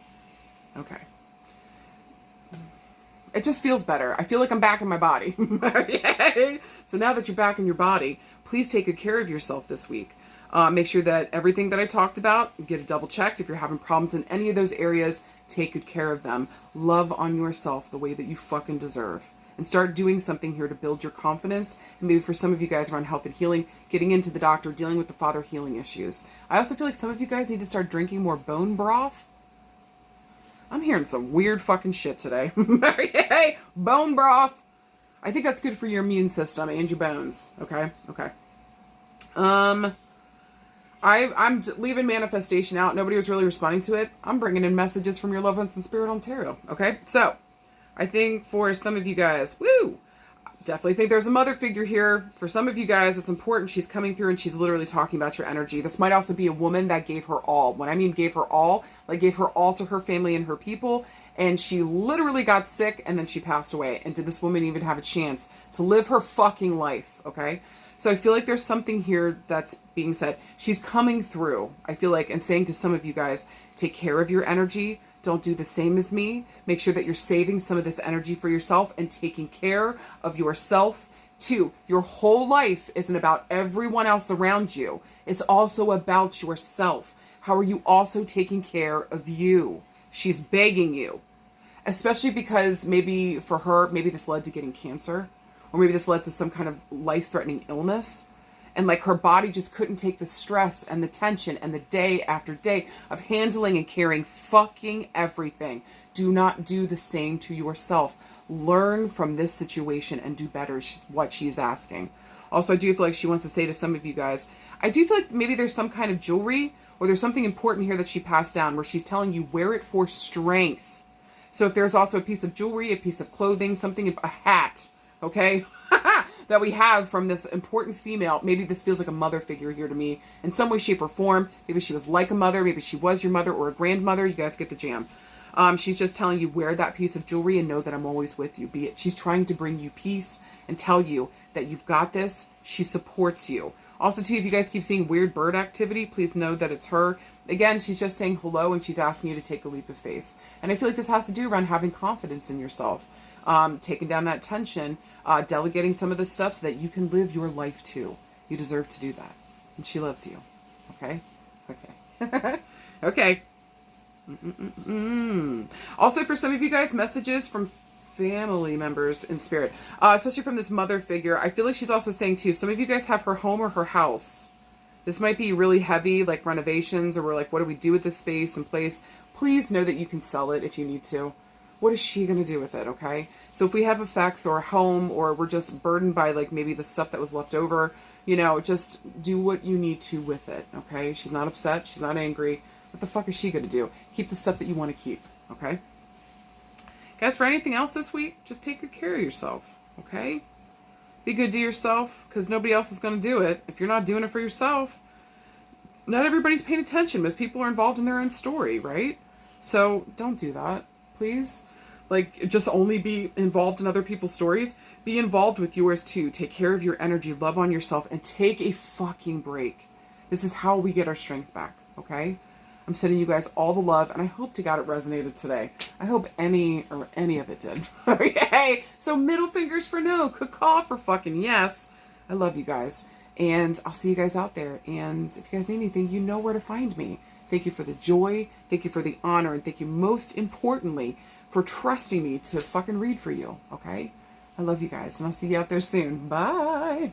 It just feels better. I feel like I'm back in my body. Okay? So now that you're back in your body, please take good care of yourself this week. Make sure that everything that I talked about, get it double checked. If you're having problems in any of those areas, take good care of them. Love on yourself the way that you fucking deserve. And start doing something here to build your confidence. And maybe for some of you guys around health and healing, getting into the doctor, dealing with the father healing issues. I also feel like some of you guys need to start drinking more bone broth. I'm hearing some weird fucking shit today. Hey, bone broth. I think that's good for your immune system and your bones. Okay. I'm leaving manifestation out. Nobody was really responding to it. I'm bringing in messages from your loved ones in Spirit Ontario. Okay. So I think for some of you guys, definitely think there's a mother figure here. For some of you guys, it's important. She's coming through and she's literally talking about your energy. This might also be a woman that gave her all. When I mean gave her all, like gave her all to her family and her people. And she literally got sick and then she passed away. And did this woman even have a chance to live her fucking life? Okay. So I feel like there's something here that's being said. She's coming through, I feel like, and saying to some of you guys, take care of your energy. Don't do the same as me. Make sure that you're saving some of this energy for yourself and taking care of yourself too. Your whole life isn't about everyone else around you. It's also about yourself. How are you also taking care of you? She's begging you, especially because maybe for her, maybe this led to getting cancer, or maybe this led to some kind of life-threatening illness. And like her body just couldn't take the stress and the tension and the day after day of handling and carrying fucking everything. Do not do the same to yourself. Learn from this situation and do better is what she's asking. Also, I do feel like she wants to say to some of you guys, I do feel like maybe there's some kind of jewelry or there's something important here that she passed down where she's telling you wear it for strength. So if there's also a piece of jewelry, a piece of clothing, something, a hat, okay? That we have from this important female. Maybe this feels like a mother figure here to me in some way, shape, or form. Maybe she was like a mother. Maybe she was your mother or a grandmother. You guys get the jam. She's just telling you, wear that piece of jewelry and know that I'm always with you. Be it. She's trying to bring you peace and tell you that you've got this. She supports you. Also, too, if you guys keep seeing weird bird activity, please know that it's her. Again, she's just saying hello and she's asking you to take a leap of faith. And I feel like this has to do around having confidence in yourself. Taking down that tension, delegating some of the stuff so that you can live your life too. You deserve to do that. And she loves you. Okay? Okay. Okay. Also, for some of you guys, messages from family members in spirit, especially from this mother figure. I feel like she's also saying too, some of you guys have her home or her house. This might be really heavy, like renovations, or we're like, what do we do with this space and place? Please know that you can sell it if you need to. What is she going to do with it, okay? So if we have effects or a home or we're just burdened by like maybe the stuff that was left over, you know, just do what you need to with it, okay? She's not upset. She's not angry. What the fuck is she going to do? Keep the stuff that you want to keep, okay? Guys, for anything else this week, just take good care of yourself, okay? Be good to yourself because nobody else is going to do it. If you're not doing it for yourself, not everybody's paying attention. Most people are involved in their own story, right? So don't do that. Please, like, just only be involved in other people's stories. Be involved with yours too. Take care of your energy, love on yourself, and take a fucking break. This is how we get our strength back, okay? I'm sending you guys all the love, and I hope to God it resonated today. I hope any of it did. Okay, so middle fingers for no, caw for fucking yes. I love you guys, and I'll see you guys out there. And if you guys need anything, you know where to find me. Thank you for the joy, thank you for the honor, and thank you most importantly for trusting me to fucking read for you, okay? I love you guys, and I'll see you out there soon. Bye.